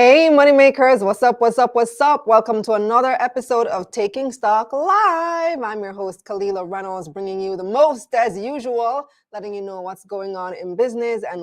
Hey, money makers, what's up, what's up, what's up? Welcome to another episode of Taking Stock Live. I'm your host, Kalila Reynolds, bringing you the most as usual, letting you know what's going on in business and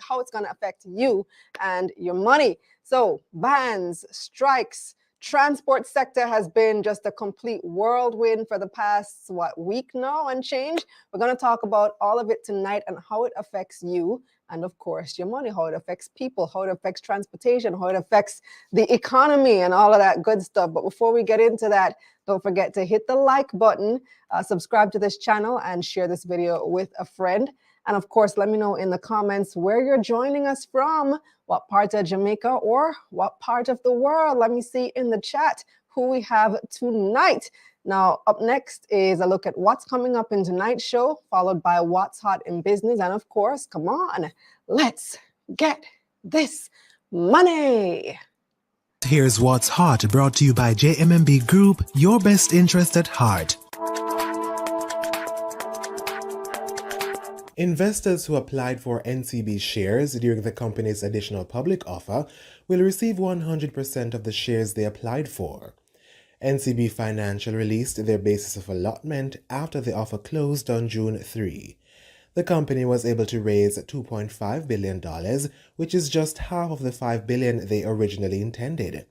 how it's going to affect you and your money. So bans, strikes, transport sector has been just a complete whirlwind for the past, week now and change. We're going to talk about all of it tonight and how it affects you. And of course, your money, how it affects people, how it affects transportation, how it affects the economy and all of that good stuff. But before we get into that, don't forget to hit the like button, subscribe to this channel, and share this video with a friend. And of course, let me know in the comments where you're joining us from, what part of Jamaica or what part of the world. Let me see in the chat who we have tonight. Now, up next is a look at what's coming up in tonight's show, followed by what's hot in business. And of course, come on, let's get this money. Here's what's hot, brought to you by JMMB Group, your best interest at heart. Investors who applied for NCB shares during the company's additional public offer will receive 100% of the shares they applied for. NCB Financial released their basis of allotment after the offer closed on June 3. The company was able to raise $2.5 billion, which is just half of the $5 billion they originally intended.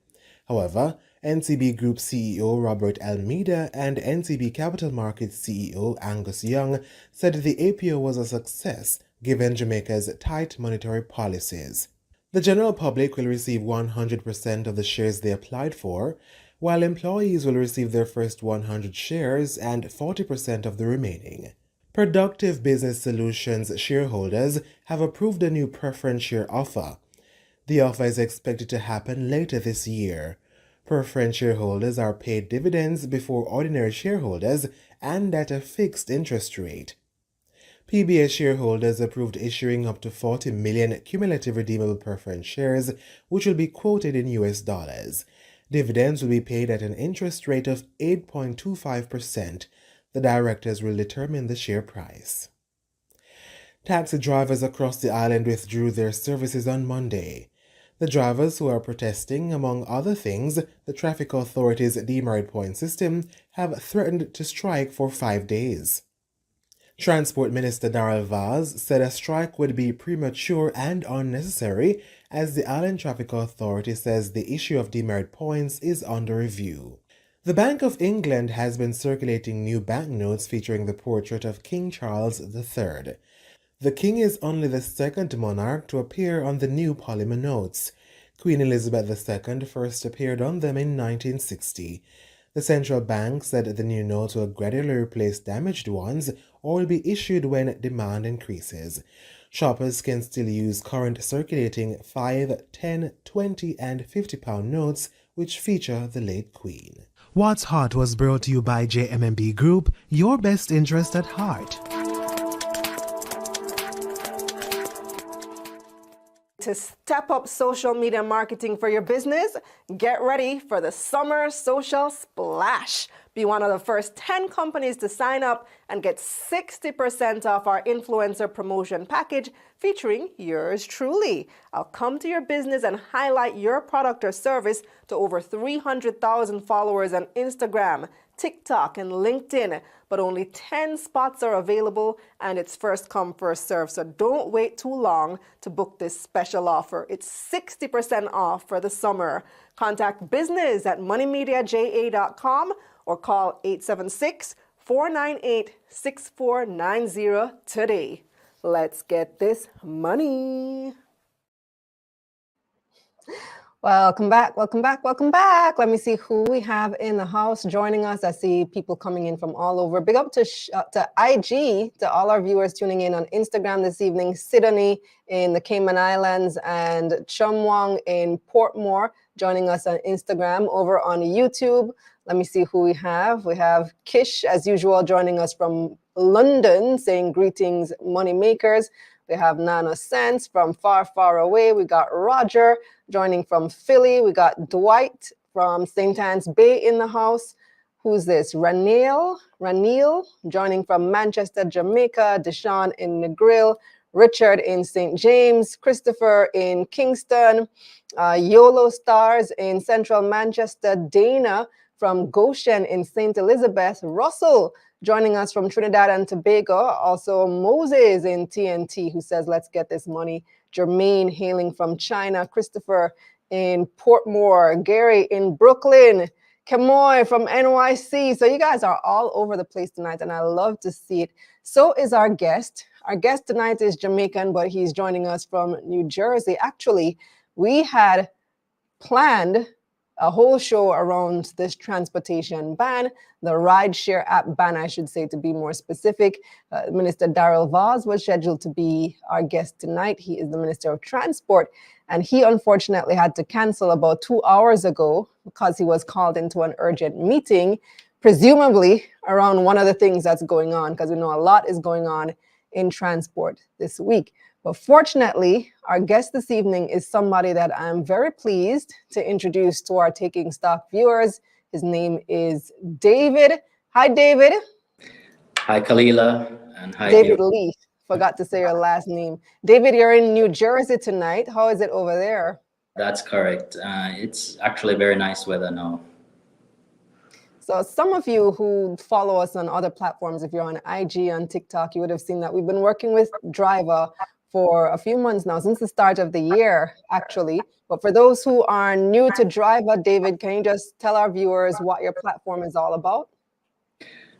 However, NCB Group CEO Robert Almeida and NCB Capital Markets CEO Angus Young said the APO was a success given Jamaica's tight monetary policies. The general public will receive 100% of the shares they applied for, while employees will receive their first 100 shares and 40% of the remaining. Productive Business Solutions shareholders have approved a new preference share offer. The offer is expected to happen later this year. Preference shareholders are paid dividends before ordinary shareholders and at a fixed interest rate. PBS shareholders approved issuing up to 40 million cumulative redeemable preference shares, which will be quoted in US dollars. Dividends will be paid at an interest rate of 8.25%. The directors will determine the share price. Taxi drivers across the island withdrew their services on Monday. The drivers who are protesting, among other things, the traffic authority's demerit point system, have threatened to strike for 5 days. Transport Minister Darrell Vaz said a strike would be premature and unnecessary as the Island Traffic Authority says the issue of demerit points is under review. The Bank of England has been circulating new banknotes featuring the portrait of King Charles III. The King is only the second monarch to appear on the new polymer notes. Queen Elizabeth II first appeared on them in 1960. The central bank said the new notes will gradually replace damaged ones or will be issued when demand increases. Shoppers can still use current circulating 5, 10, 20 and 50 pound notes which feature the late Queen. What's Hot was brought to you by JMMB Group, your best interest at heart. To step up social media marketing for your business, get ready for the Summer Social Splash. Be one of the first 10 companies to sign up and get 60% off our influencer promotion package featuring yours truly. I'll come to your business and highlight your product or service to over 300,000 followers on Instagram, TikTok, and LinkedIn. But only 10 spots are available and it's first come, first serve. So don't wait too long to book this special offer. It's 60% off for the summer. Contact business at moneymediaja.com or call 876-498-6490 today. Let's get this money. Welcome back, welcome back, welcome back. Let me see who we have in the house joining us. I see people coming in from all over. Big up to IG, to all our viewers tuning in on Instagram this evening. Sydney in the Cayman Islands and Chumwong in Portmore joining us on Instagram. Over on YouTube, let me see who we have. We have Kish, as usual, joining us from London, saying greetings, money makers. We have Nano Sense from far, far away. We got Roger joining from Philly. We got Dwight from St. Anne's Bay in the house. Who's this? Ranil joining from Manchester, Jamaica. Deshaun in Negril. Richard in St. James, Christopher in Kingston, YOLO Stars in Central Manchester, Dana from Goshen in St. Elizabeth, Russell joining us from Trinidad and Tobago, also Moses in TNT who says, let's get this money, Jermaine hailing from China, Christopher in Portmore, Gary in Brooklyn, Kamoy from NYC. So you guys are all over the place tonight, and I love to see it. So is our guest. Our guest tonight is Jamaican, but he's joining us from New Jersey. Actually, we had planned a whole show around this transportation ban, the rideshare app ban, I should say, to be more specific. Minister Darrell Vaz was scheduled to be our guest tonight. He is the Minister of Transport, and he unfortunately had to cancel about 2 hours ago because he was called into an urgent meeting, presumably around one of the things that's going on, because we know a lot is going on in transport this week. But fortunately, our guest this evening is somebody that I'm very pleased to introduce to our Taking Stock viewers. His name is David. Hi, David. Hi, Kalila. And hi, David Lee. Forgot to say your last name. David, you're in New Jersey tonight. How is it over there? That's correct. It's actually very nice weather now. So some of you who follow us on other platforms, if you're on IG, on TikTok, you would have seen that we've been working with Dryva for a few months now, since the start of the year, actually. But for those who are new to Dryva, David, can you just tell our viewers what your platform is all about?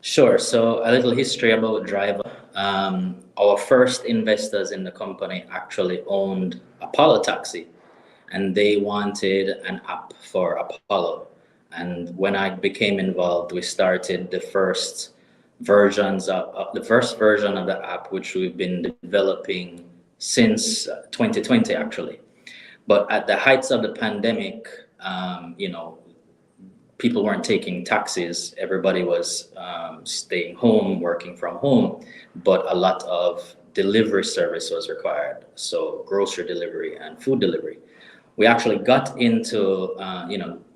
Sure. So a little history about Dryva. Our first investors in the company actually owned Apollo Taxi, and they wanted an app for Apollo. And when I became involved, we started the first versions of the first version of the app, which we've been developing since 2020, actually. But at the heights of the pandemic, people weren't taking taxis. Everybody was staying home, working from home, but a lot of delivery service was required. So grocery delivery and food delivery. We actually got into,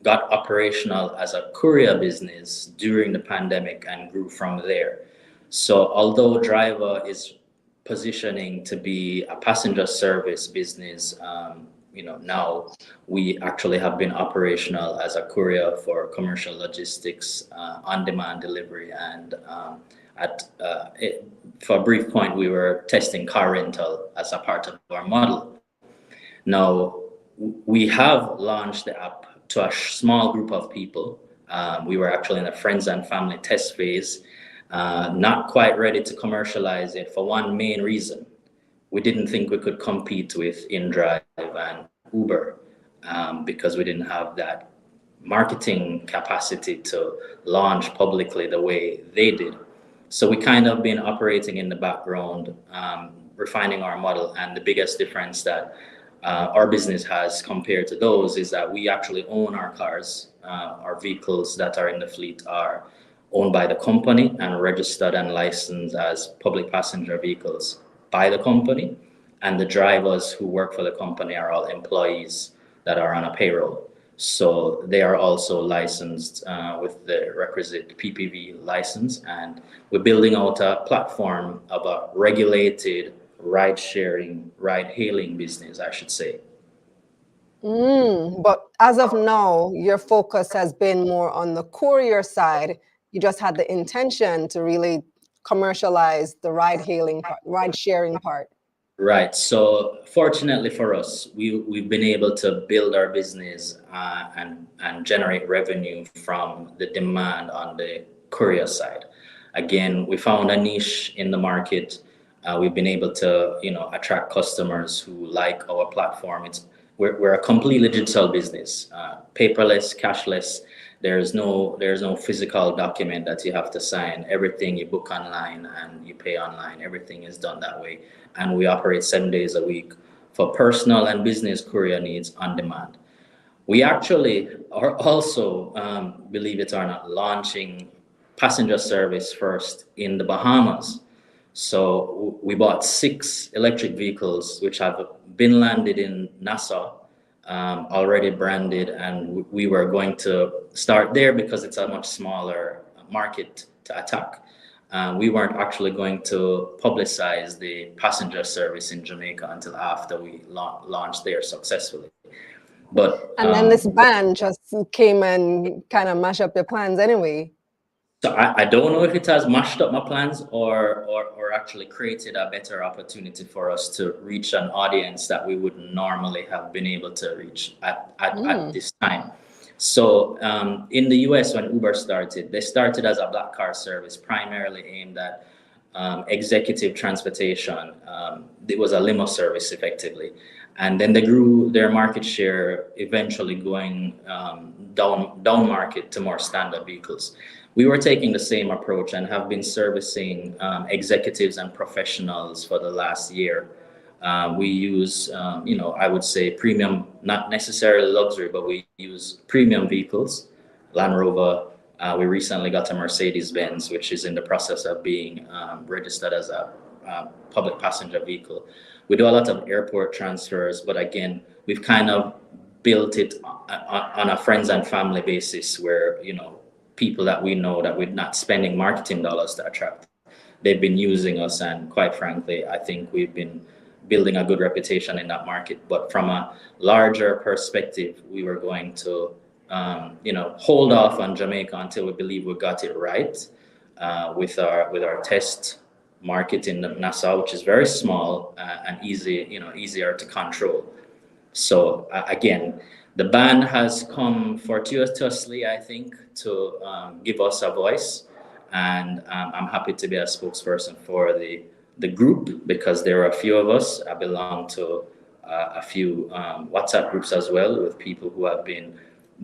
got operational as a courier business during the pandemic and grew from there. So although Dryva is positioning to be a passenger service business, now we actually have been operational as a courier for commercial logistics, on-demand delivery, and for a brief point, we were testing car rental as a part of our model. Now, we have launched the app to a small group of people. We were actually in a friends and family test phase, not quite ready to commercialize it for one main reason. We didn't think we could compete with InDrive and Uber because we didn't have that marketing capacity to launch publicly the way they did. So we kind of been operating in the background, refining our model. And the biggest difference that our business has compared to those is that we actually own our cars. Our vehicles that are in the fleet are owned by the company and registered and licensed as public passenger vehicles by the company, and the drivers who work for the company are all employees that are on a payroll. So they are also licensed with the requisite PPV license, and we're building out a platform of a regulated ride-sharing, ride-hailing business, I should say. But as of now, your focus has been more on the courier side. You just had the intention to really commercialize the ride-hailing part, ride-sharing part. Right. So fortunately for us, we've been able to build our business and generate revenue from the demand on the courier side. Again, we found a niche in the market. We've been able to, attract customers who like our platform. We're a completely digital business, paperless, cashless. There's no physical document that you have to sign. Everything you book online and you pay online. Everything is done that way. And we operate 7 days a week for personal and business courier needs on demand. We actually are also, believe it or not, launching passenger service first in the Bahamas. So we bought 6 electric vehicles, which have been landed in Nassau, already branded, and we were going to start there because it's a much smaller market to attack. We weren't actually going to publicize the passenger service in Jamaica until after we launched there successfully. But and then this ban just came and kind of mashed up your plans anyway. So I don't know if it has mashed up my plans or actually created a better opportunity for us to reach an audience that we would normally have been able to reach at this time. So in the US, when Uber started, they started as a black car service primarily aimed at executive transportation. It was a limo service effectively. And then they grew their market share, eventually going down market to more standard vehicles. We were taking the same approach and have been servicing executives and professionals for the last year. We use, I would say premium, not necessarily luxury, but we use premium vehicles, Land Rover. We recently got a Mercedes-Benz, which is in the process of being registered as a public passenger vehicle. We do a lot of airport transfers, but again, we've kind of built it on a friends and family basis where, people that we know that we're not spending marketing dollars to attract. They've been using us, and quite frankly, I think we've been building a good reputation in that market. But from a larger perspective, we were going to, hold off on Jamaica until we believe we got it right with our test market in Nassau, which is very small and easier to control. So again, the ban has come fortuitously, I think, to give us a voice, and I'm happy to be a spokesperson for the group because there are a few of us. I belong to a few WhatsApp groups as well with people who have been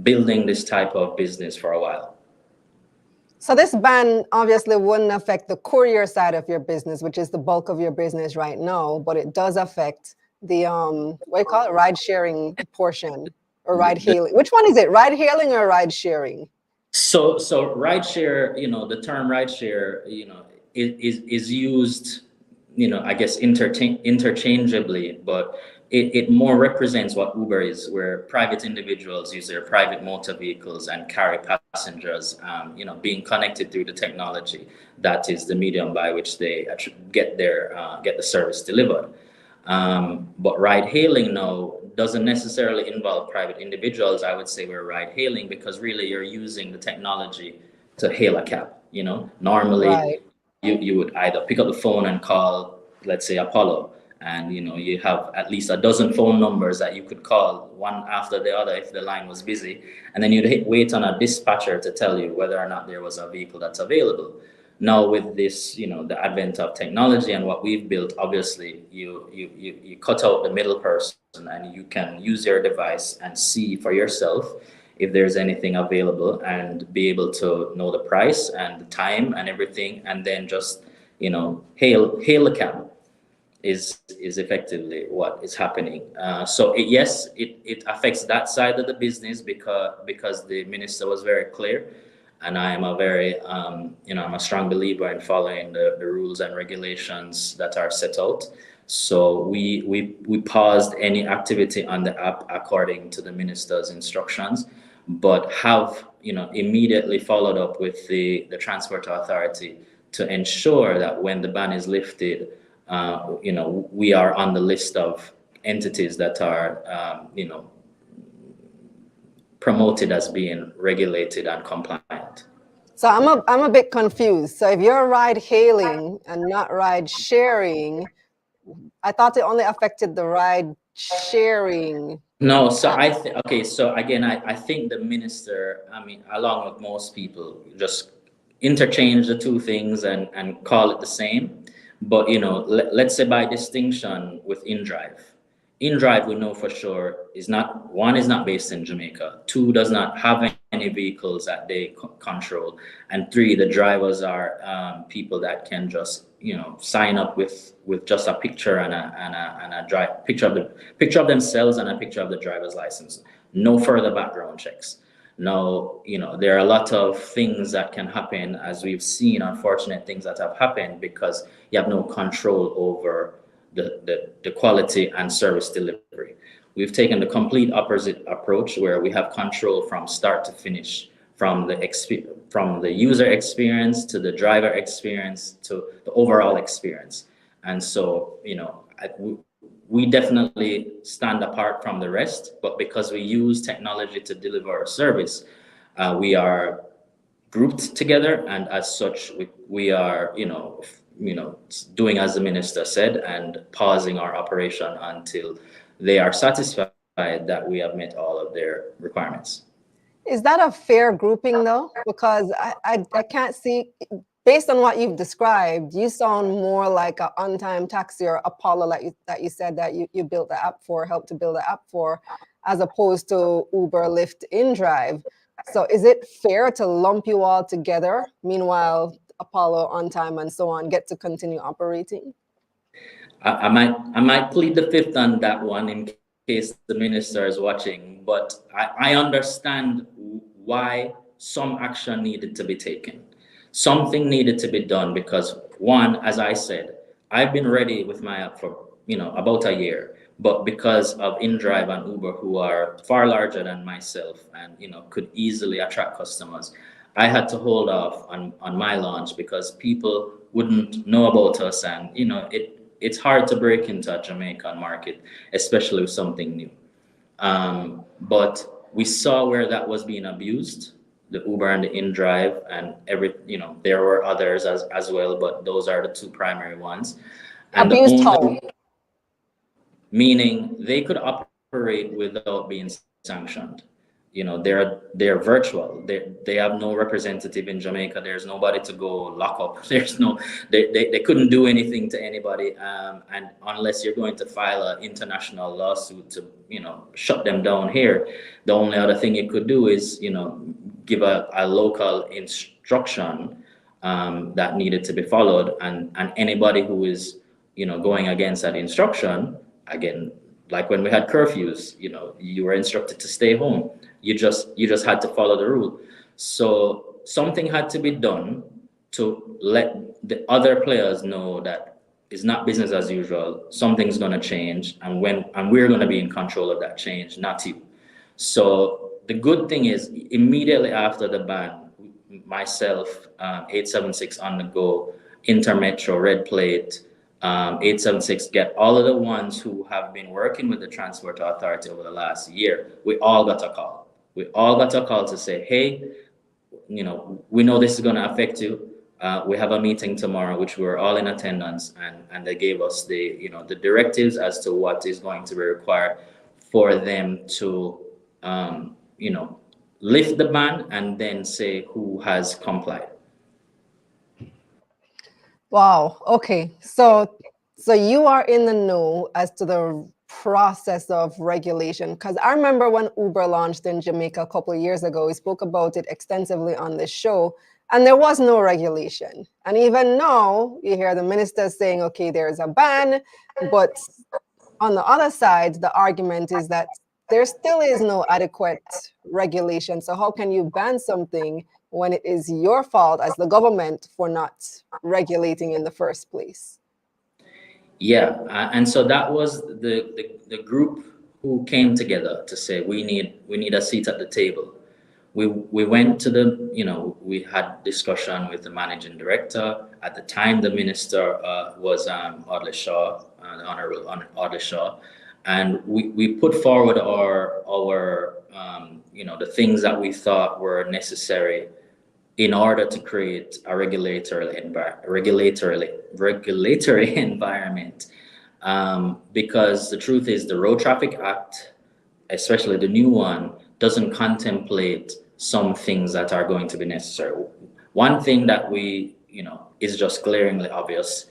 building this type of business for a while. So this ban obviously wouldn't affect the courier side of your business, which is the bulk of your business right now, but it does affect the what do you call it, ride sharing portion or ride hailing. Which one is it, ride hailing or ride sharing? So rideshare, the term rideshare, is used, I guess interchangeably, but it more represents what Uber is, where private individuals use their private motor vehicles and carry passengers, being connected through the technology. That is the medium by which they get the service delivered. But ride hailing now doesn't necessarily involve private individuals. I would say we're ride hailing because really you're using the technology to hail a cab. Normally Right. you would either pick up the phone and call, let's say, Apollo, and you have at least a dozen phone numbers that you could call one after the other if the line was busy, and then you'd wait on a dispatcher to tell you whether or not there was a vehicle that's available. Now with this, the advent of technology and what we've built, obviously you cut out the middle person and you can use your device and see for yourself if there's anything available and be able to know the price and the time and everything, and then just hail a cab is effectively what is happening. So it affects that side of the business because the minister was very clear. And I am I'm a strong believer in following the rules and regulations that are set out. So we paused any activity on the app according to the minister's instructions, but have immediately followed up with the Transport Authority to ensure that when the ban is lifted, we are on the list of entities that are promoted as being regulated and compliant. So I'm a bit confused. So if you're ride hailing and not ride sharing, I thought it only affected the ride sharing. No, so so again, I think the minister, along with most people, just interchange the two things and call it the same. But let's say by distinction with InDrive. InDrive, we know for sure, is not based in Jamaica. 2, does not have any vehicles that they control. And 3, the drivers are people that can just sign up with just a picture and a picture of themselves and a picture of the driver's license. No further background checks. Now, there are a lot of things that can happen, as we've seen, unfortunate things that have happened because you have no control over the quality and service delivery. We've taken the complete opposite approach where we have control from start to finish, from from the user experience to the driver experience to the overall experience. And so, we definitely stand apart from the rest, but because we use technology to deliver a service, we are grouped together, and as such, we are, doing as the minister said, and pausing our operation until they are satisfied that we have met all of their requirements. Is that a fair grouping though? Because I can't see, based on what you've described, you sound more like an on-time taxi or Apollo that you said that you built the app for, helped to build the app for, as opposed to Uber, Lyft, InDrive. So is it fair to lump you all together? Meanwhile, Apollo, On Time, and so on get to continue operating? I might plead the fifth on that one in case the minister is watching, but I understand why some action needed to be taken. Something needed to be done because, one, as I said, I've been ready with my app for about a year, but because of InDrive and Uber, who are far larger than myself and could easily attract customers, I had to hold off on my launch because people wouldn't know about us, and it's hard to break into a Jamaican market, especially with something new. But we saw where that was being abused, the Uber and the InDrive, and there were others as well, but those are the two primary ones. And abused how? Meaning they could operate without being sanctioned. They're virtual. They have no representative in Jamaica. There's nobody to go lock up. They couldn't do anything to anybody. And unless you're going to file an international lawsuit to shut them down here, the only other thing you could do is give a local instruction that needed to be followed, and anybody who is going against that instruction, again, like when we had curfews, you were instructed to stay home. You just had to follow the rule. So something had to be done to let the other players know that it's not business as usual. Something's going to change, and we're going to be in control of that change, not you. So the good thing is, immediately after the ban, myself, 876 on the go, Intermetro, Red Plate, 876 get, all of the ones who have been working with the Transport Authority over the last year, we all got a call. We all got a call to say, hey, we know this is going to affect you. We have a meeting tomorrow, which we're all in attendance, and they gave us the directives as to what is going to be required for them to lift the ban and then say who has complied. Wow. Okay. So you are in the know as to the process of regulation, because I remember when Uber launched in Jamaica a couple of years ago, we spoke about it extensively on this show, and there was no regulation. And even now, you hear the minister saying, okay, there's a ban, but on the other side, the argument is that there still is no adequate regulation. So how can you ban something when it is your fault as the government for not regulating in the first place? Yeah, and so that was the group who came together to say we need a seat at the table. We went to we had discussion with the managing director. At the time, the minister was Audley Shaw, the Honorable Audley Shaw, and we put forward our the things that we thought were necessary in order to create a regulatory environment. Because the truth is, the Road Traffic Act, especially the new one, doesn't contemplate some things that are going to be necessary. One thing that is just glaringly obvious: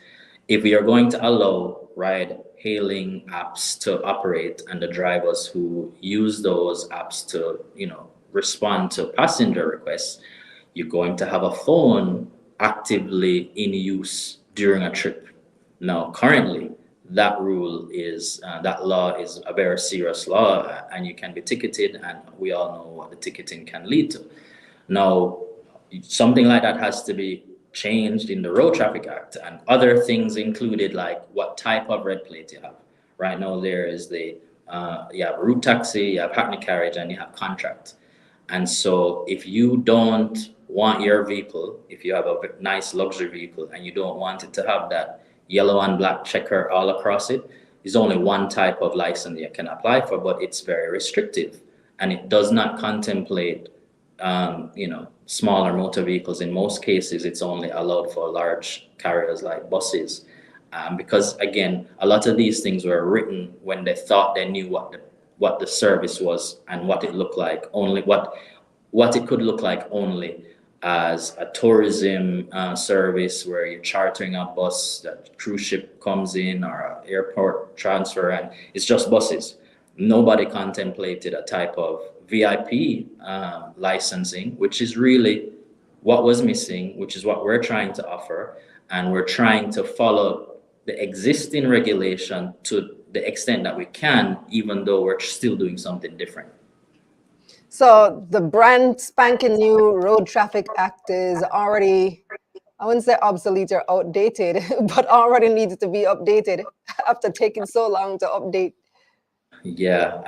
if we are going to allow ride-hailing apps to operate and the drivers who use those apps to respond to passenger requests, you're going to have a phone actively in use during a trip. Now, currently, that rule is, that law is a very serious law, and you can be ticketed, and we all know what the ticketing can lead to. Now, something like that has to be changed in the Road Traffic Act, and other things included, like what type of red plate you have. Right now, there is you have route taxi, you have hackney carriage, and you have contract. And so if you don't want your vehicle, if you have a nice luxury vehicle and you don't want it to have that yellow and black checker all across it, there's only one type of license you can apply for, but it's very restrictive, and it does not contemplate smaller motor vehicles. In most cases, it's only allowed for large carriers like buses, because again, a lot of these things were written when they thought they knew what the service was and what it looked like, only what it could look like only as a tourism service where you're chartering a bus, that cruise ship comes in, or an airport transfer, and it's just buses. Nobody contemplated a type of VIP licensing, which is really what was missing, which is what we're trying to offer. And we're trying to follow the existing regulation to the extent that we can, even though we're still doing something different. So the brand spanking new Road Traffic Act is already, I wouldn't say obsolete or outdated, but already needs to be updated after taking so long to update. Yeah,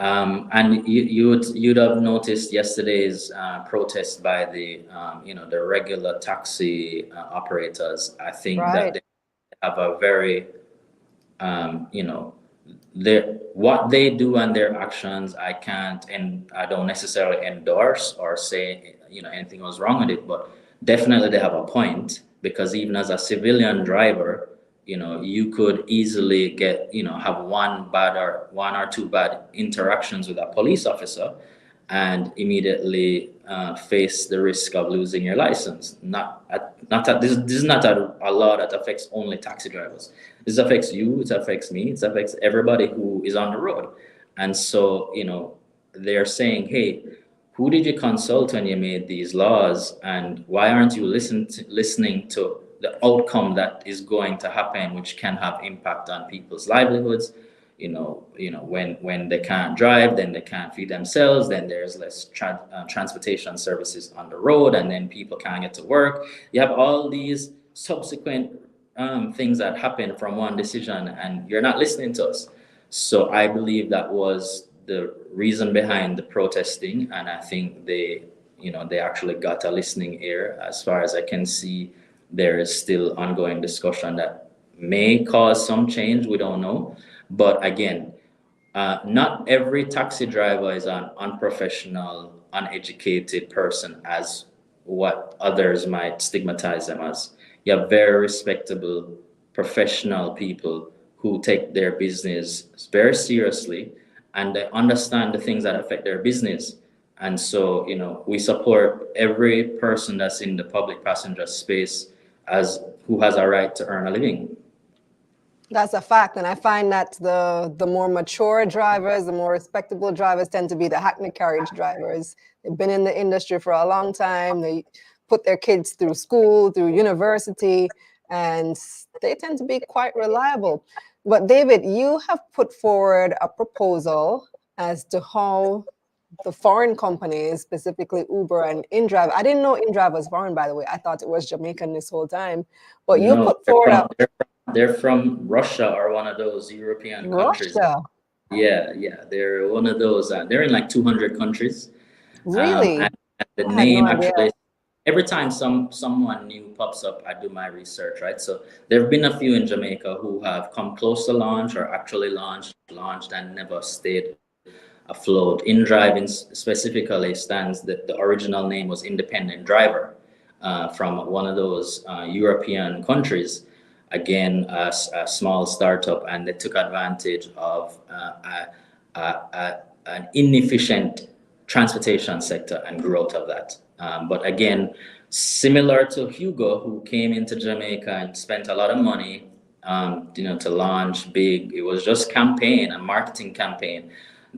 and you'd have noticed yesterday's protest by the the regular taxi operators. I think that they have a very what they do and their actions, I can't, and I don't necessarily endorse or say anything was wrong with it, but definitely they have a point, because even as a civilian driver, you could easily get have one or two bad interactions with a police officer and immediately face the risk of losing your license. This is not a law that affects only taxi drivers. This affects you, it affects me, it affects everybody who is on the road. And so they're saying, hey, who did you consult when you made these laws, and why aren't you listening to the outcome that is going to happen, which can have impact on people's livelihoods? When they can't drive, then they can't feed themselves, then there's less transportation services on the road, and then people can't get to work. You have all these subsequent things that happen from one decision, and you're not listening to us. So I believe that was the reason behind the protesting, and I think they actually got a listening ear. As far as I can see, there is still ongoing discussion that may cause some change, we don't know. But again, not every taxi driver is an unprofessional, uneducated person, as what others might stigmatize them as. You have very respectable, professional people who take their business very seriously, and they understand the things that affect their business. And so, we support every person that's in the public passenger space who has a right to earn a living. That's a fact. And I find that the more mature drivers, the more respectable drivers tend to be the hackney carriage drivers. They've been in the industry for a long time. They put their kids through school, through university, and they tend to be quite reliable. But David, you have put forward a proposal as to how the foreign companies, specifically Uber and InDrive. I didn't know InDrive was foreign, by the way. I thought it was Jamaican this whole time. But you put forward they're from Russia or one of those European countries. Yeah, they're one of those. They're in like 200 countries. Really? And the name actually, every time someone new pops up, I do my research, right? So there have been a few in Jamaica who have come close to launch or actually launched and never stayed afloat. InDrive specifically stands that the original name was Independent Driver, from one of those European countries. Again, a small startup, and they took advantage of an inefficient transportation sector and grew out of that. But again, similar to Hugo, who came into Jamaica and spent a lot of money, to launch big. It was just a marketing campaign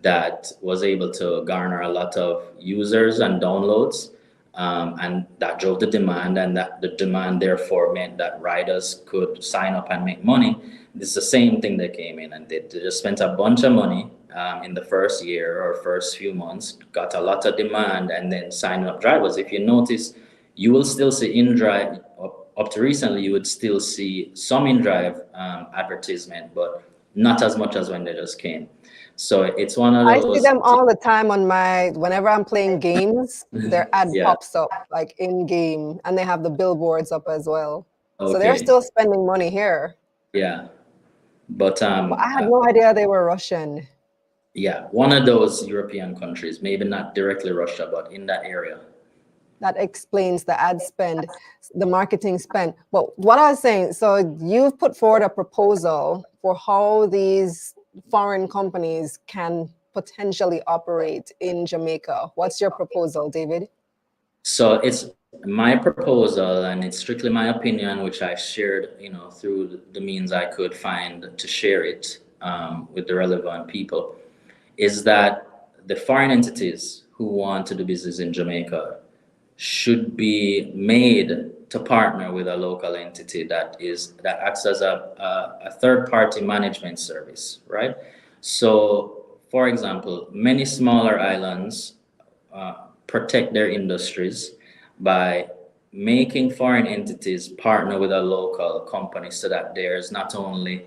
that was able to garner a lot of users and downloads. And that drove the demand, and that the demand therefore meant that riders could sign up and make money. It's the same thing that came in, and they just spent a bunch of money in the first year or first few months, got a lot of demand, and then signed up drivers. If you notice, you will still see InDrive, up to recently, you would still see some InDrive advertisement, but not as much as when they just came. So it's one of I see those. them all the time on whenever I'm playing games, their ad Yeah. pops up like in game, and they have the billboards up as well. So they're Okay. still spending money here. Yeah. But But I had no idea they were Russian. yeah, one of those European countries, maybe not directly Russia, but in that area. That explains the ad spend, the marketing spend. But what I was saying, so you've put forward a proposal for how these foreign companies can potentially operate in Jamaica. What's your proposal, David? So it's my proposal, and it's strictly my opinion, which I shared, through the means I could find to share it with the relevant people, is that the foreign entities who want to do business in Jamaica should be made to partner with a local entity that acts as a third-party management service, right? So, for example, many smaller islands protect their industries by making foreign entities partner with a local company so that there's not only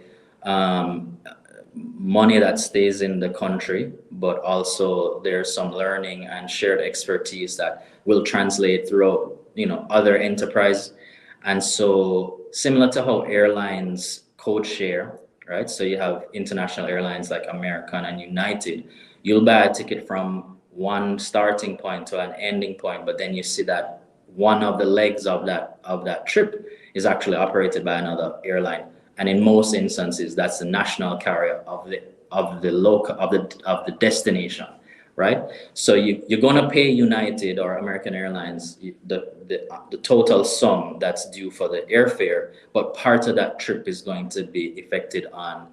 money that stays in the country, but also there's some learning and shared expertise that will translate throughout, other enterprise. And so similar to how airlines code share, right? So you have international airlines like American and United. You'll buy a ticket from one starting point to an ending point, but then you see that one of the legs of that trip is actually operated by another airline. And in most instances, that's the national carrier of the destination, right? So you're going to pay United or American Airlines the total sum that's due for the airfare, but part of that trip is going to be effected on,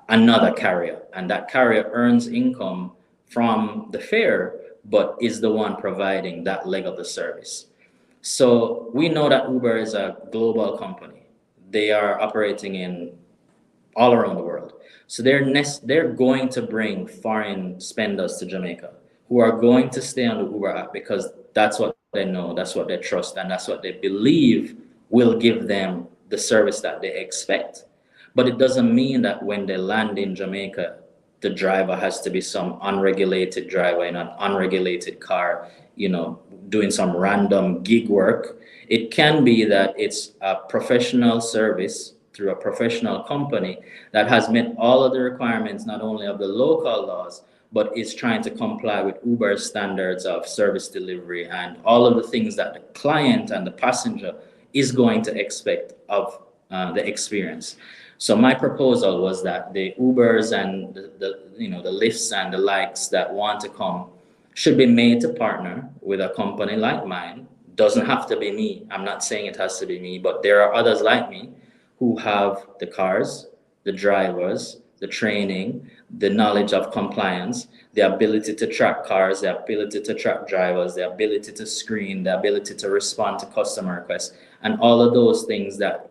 another carrier, and that carrier earns income from the fare, but is the one providing that leg of the service. So we know that Uber is a global company. They are operating in all around the world. So they're going to bring foreign spenders to Jamaica who are going to stay on the Uber app because that's what they know, that's what they trust, and that's what they believe will give them the service that they expect. But it doesn't mean that when they land in Jamaica, the driver has to be some unregulated driver in an unregulated car, doing some random gig work. It can be that it's a professional service through a professional company that has met all of the requirements, not only of the local laws, but is trying to comply with Uber's standards of service delivery and all of the things that the client and the passenger is going to expect of the experience. So my proposal was that the Ubers and the Lyfts and the likes that want to come should be made to partner with a company like mine. Doesn't have to be me. I'm not saying it has to be me, but there are others like me who have the cars, the drivers, the training, the knowledge of compliance, the ability to track cars, the ability to track drivers, the ability to screen, the ability to respond to customer requests, and all of those things that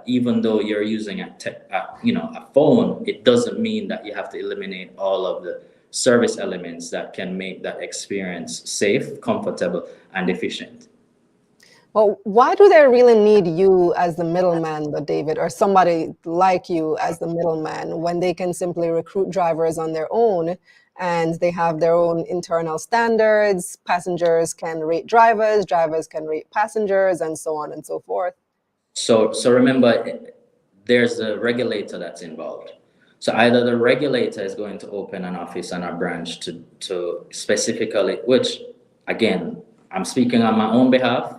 even though you're using a phone, it doesn't mean that you have to eliminate all of the service elements that can make that experience safe, comfortable, and efficient. Well, why do they really need you as the middleman, though, David, or somebody like you as the middleman when they can simply recruit drivers on their own and they have their own internal standards? Passengers can rate drivers, drivers can rate passengers, and so on and so forth. So remember, there's a regulator that's involved. So either the regulator is going to open an office and a branch to specifically, which again, I'm speaking on my own behalf.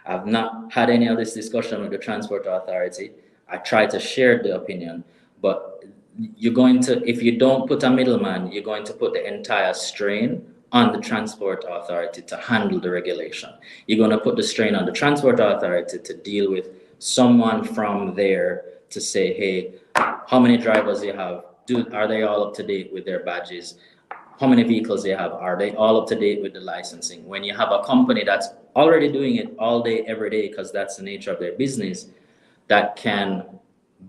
I've not had any of this discussion with the Transport Authority. I try to share the opinion, but if you don't put a middleman, you're going to put the entire strain on the Transport Authority to handle the regulation. You're going to put the strain on the Transport Authority to deal with someone from there to say, hey, how many drivers do you have? Are they all up to date with their badges? How many vehicles do you have? Are they all up to date with the licensing? When you have a company that's already doing it all day, every day, because that's the nature of their business, that can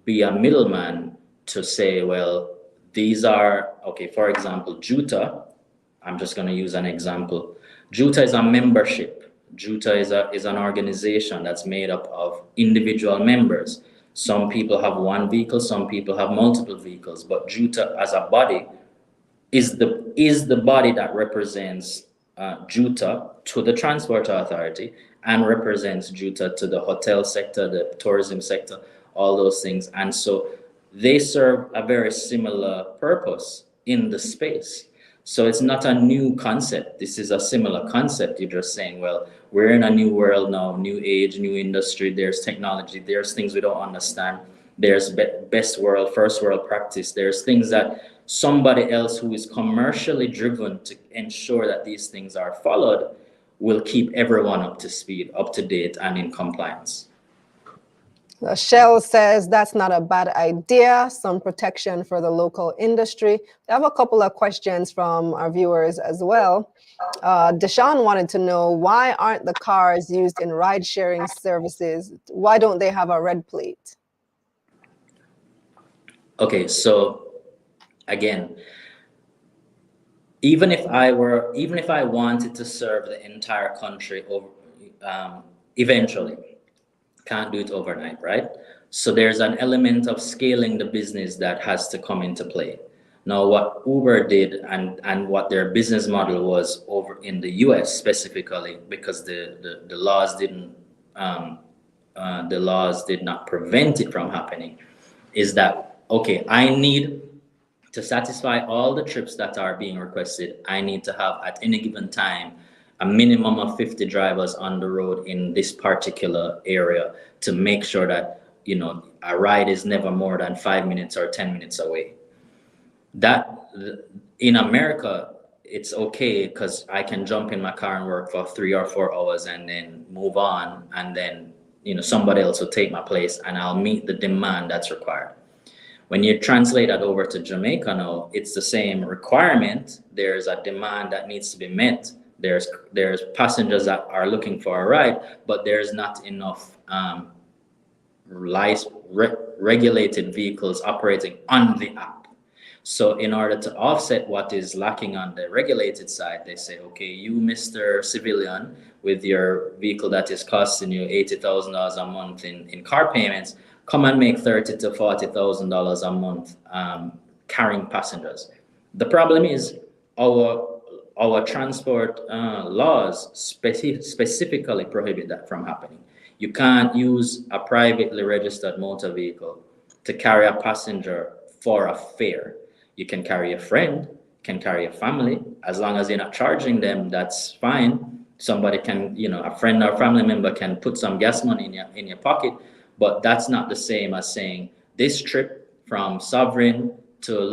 be a middleman to say, well, these are, okay, for example, Juta, I'm just going to use an example. Juta is a membership. Juta is an organization that's made up of individual members. Some people have one vehicle, some people have multiple vehicles, but Juta as a body is the body that represents Juta to the Transport Authority and represents Juta to the hotel sector, the tourism sector, all those things. And so they serve a very similar purpose in the space. So it's not a new concept. This is a similar concept. You're just saying, well, we're in a new world now, new age, new industry. There's technology. There's things we don't understand. There's best world, first world practice. There's things that somebody else who is commercially driven to ensure that these things are followed will keep everyone up to speed, up to date, and in compliance. Shell says that's not a bad idea. Some protection for the local industry. I have a couple of questions from our viewers as well. Deshaun wanted to know, why aren't the cars used in ride-sharing services? Why don't they have a red plate? Okay, so again, even if I wanted to serve the entire country over, eventually, can't do it overnight, right? So there's an element of scaling the business that has to come into play. Now, what Uber did and what their business model was over in the US specifically, because the laws did not prevent it from happening, is that, okay, I need to satisfy all the trips that are being requested. I need to have at any given time a minimum of 50 drivers on the road in this particular area to make sure that, you know, a ride is never more than 5 minutes or 10 minutes away. That in America, it's okay because I can jump in my car and work for 3 or 4 hours and then move on, and then, you know, somebody else will take my place and I'll meet the demand that's required. When you translate that over to Jamaica now, it's the same requirement. There's a demand that needs to be met. There's passengers that are looking for a ride, but there's not enough regulated vehicles operating on the app. So in order to offset what is lacking on the regulated side, they say, okay, you, Mr. Civilian, with your vehicle that is costing you $80,000 a month in car payments, come and make $30,000 to $40,000 a month carrying passengers. The problem is our transport laws specifically prohibit that from happening. You can't use a privately registered motor vehicle to carry a passenger for a fare. You can carry a friend, can carry a family, as long as you're not charging them, that's fine. Somebody can, you know, a friend or family member can put some gas money in your pocket, but that's not the same as saying this trip from Sovereign to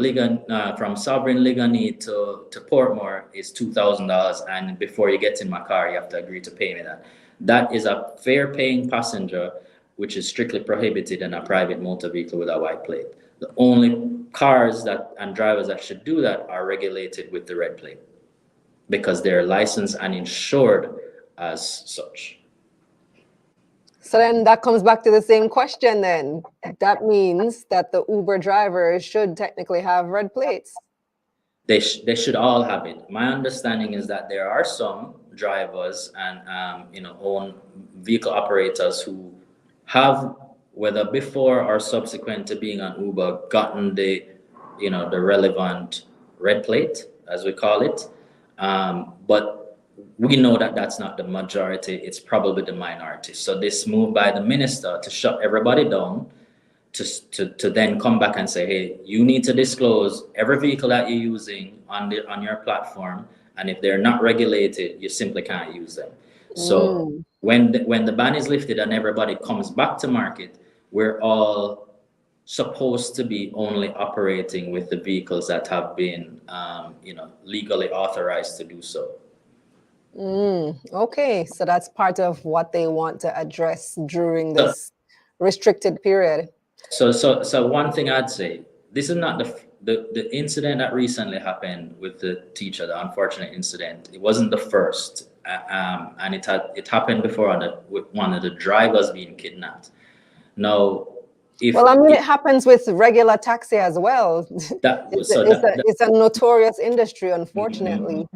from Sovereign Ligani to Portmore is $2,000, and before you get in my car, you have to agree to pay me that. That is a fare-paying passenger, which is strictly prohibited in a private motor vehicle with a white plate. The only cars and drivers that should do that are regulated with the red plate because they're licensed and insured as such. So then that comes back to the same question then. That means that the Uber drivers should technically have red plates. They should all have it. My understanding is that there are some drivers and own vehicle operators who have, whether before or subsequent to being on Uber, gotten the relevant red plate, as we call it. But we know that that's not the majority, it's probably the minority. So this move by the minister to shut everybody down, to then come back and say, hey, you need to disclose every vehicle that you're using on your platform, and if they're not regulated, you simply can't use them. So when the ban is lifted and everybody comes back to market, we're all supposed to be only operating with the vehicles that have been legally authorized to do so. Okay, so that's part of what they want to address during this restricted period. So one thing I'd say, this is not the incident that recently happened with the teacher, the unfortunate incident. It wasn't the first, and it happened before with one of the drivers being kidnapped. Now, it happens with regular taxi as well. It's a notorious industry, unfortunately.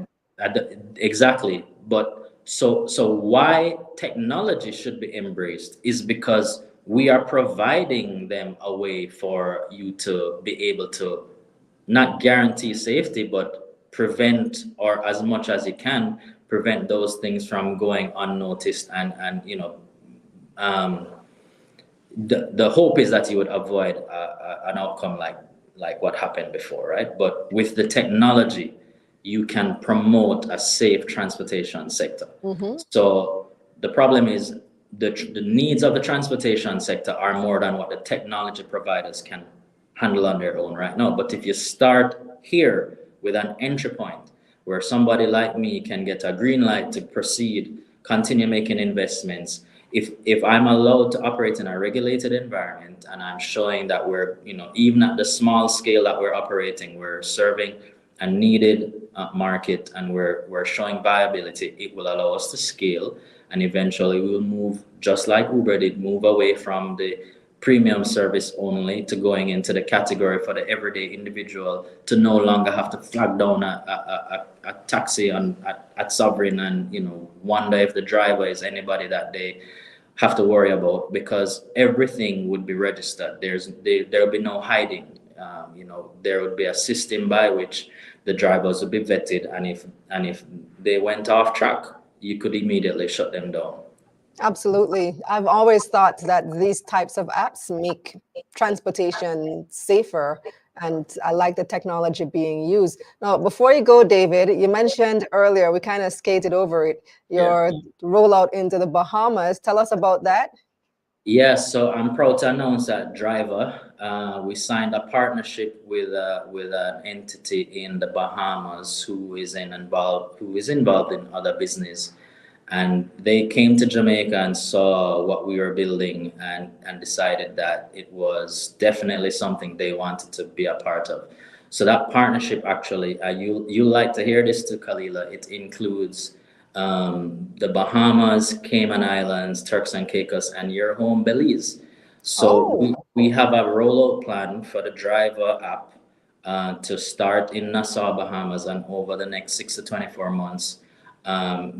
Exactly, but so why technology should be embraced is because we are providing them a way for you to be able to not guarantee safety, but prevent, or as much as you can, prevent those things from going unnoticed. And you know, the hope is that you would avoid an outcome like what happened before, right? But with the technology, you can promote a safe transportation sector. So the problem is the needs of the transportation sector are more than what the technology providers can handle on their own right now. But if you start here with an entry point where somebody like me can get a green light to proceed, continue making investments, if I'm allowed to operate in a regulated environment and I'm showing that we're, you know, even at the small scale that we're operating, we're serving a needed market, and we're showing viability, it will allow us to scale, and eventually we will move, just like Uber did, move away from the premium service only to going into the category for the everyday individual, to no longer have to flag down a taxi at Sovereign and, you know, wonder if the driver is anybody that they have to worry about, because everything would be registered. There will be no hiding. You know, there would be a system by which the drivers would be vetted, and if they went off track, you could immediately shut them down. Absolutely. I've always thought that these types of apps make transportation safer, and I like the technology being used. Now, before you go, David, you mentioned earlier, we kind of skated over it, your rollout into the Bahamas. Tell us about that. Yes, so I'm proud to announce that Dryva, we signed a partnership with an entity in the Bahamas who is involved in other business, and they came to Jamaica and saw what we were building and decided that it was definitely something they wanted to be a part of. So that partnership, actually, you like to hear this too, Kalila. It includes the Bahamas, Cayman Islands, Turks and Caicos, and your home Belize. So we have a rollout plan for the Dryva app to start in Nassau, Bahamas, and over the next 6 to 24 months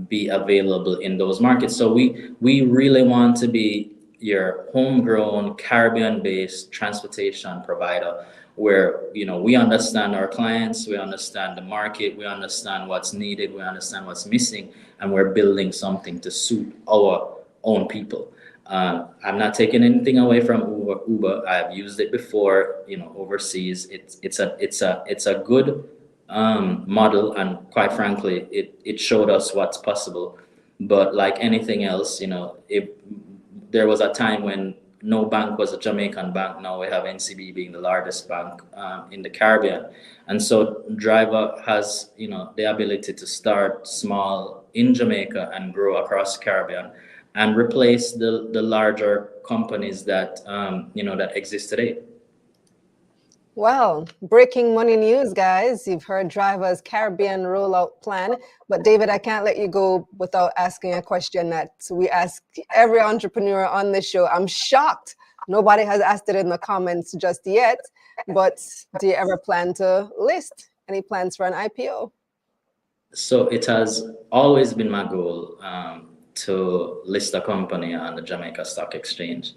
be available in those markets. So we really want to be your homegrown Caribbean-based transportation provider, where, you know, we understand our clients, we understand the market, we understand what's needed, we understand what's missing, and we're building something to suit our own people. I'm not taking anything away from Uber. I've used it before, you know, overseas. It's a good model, and quite frankly, it showed us what's possible. But like anything else, you know, if there was a time when no bank was a Jamaican bank, now we have NCB being the largest bank in the Caribbean. And so Dryva has, you know, the ability to start small in Jamaica and grow across Caribbean and replace the larger companies that, you know, that exist today. Well, breaking money news, guys. You've heard Dryva's Caribbean rollout plan. But David, I can't let you go without asking a question that we ask every entrepreneur on this show. I'm shocked nobody has asked it in the comments just yet. But do you ever plan to list? Any plans for an IPO? So it has always been my goal to list a company on the Jamaica Stock Exchange.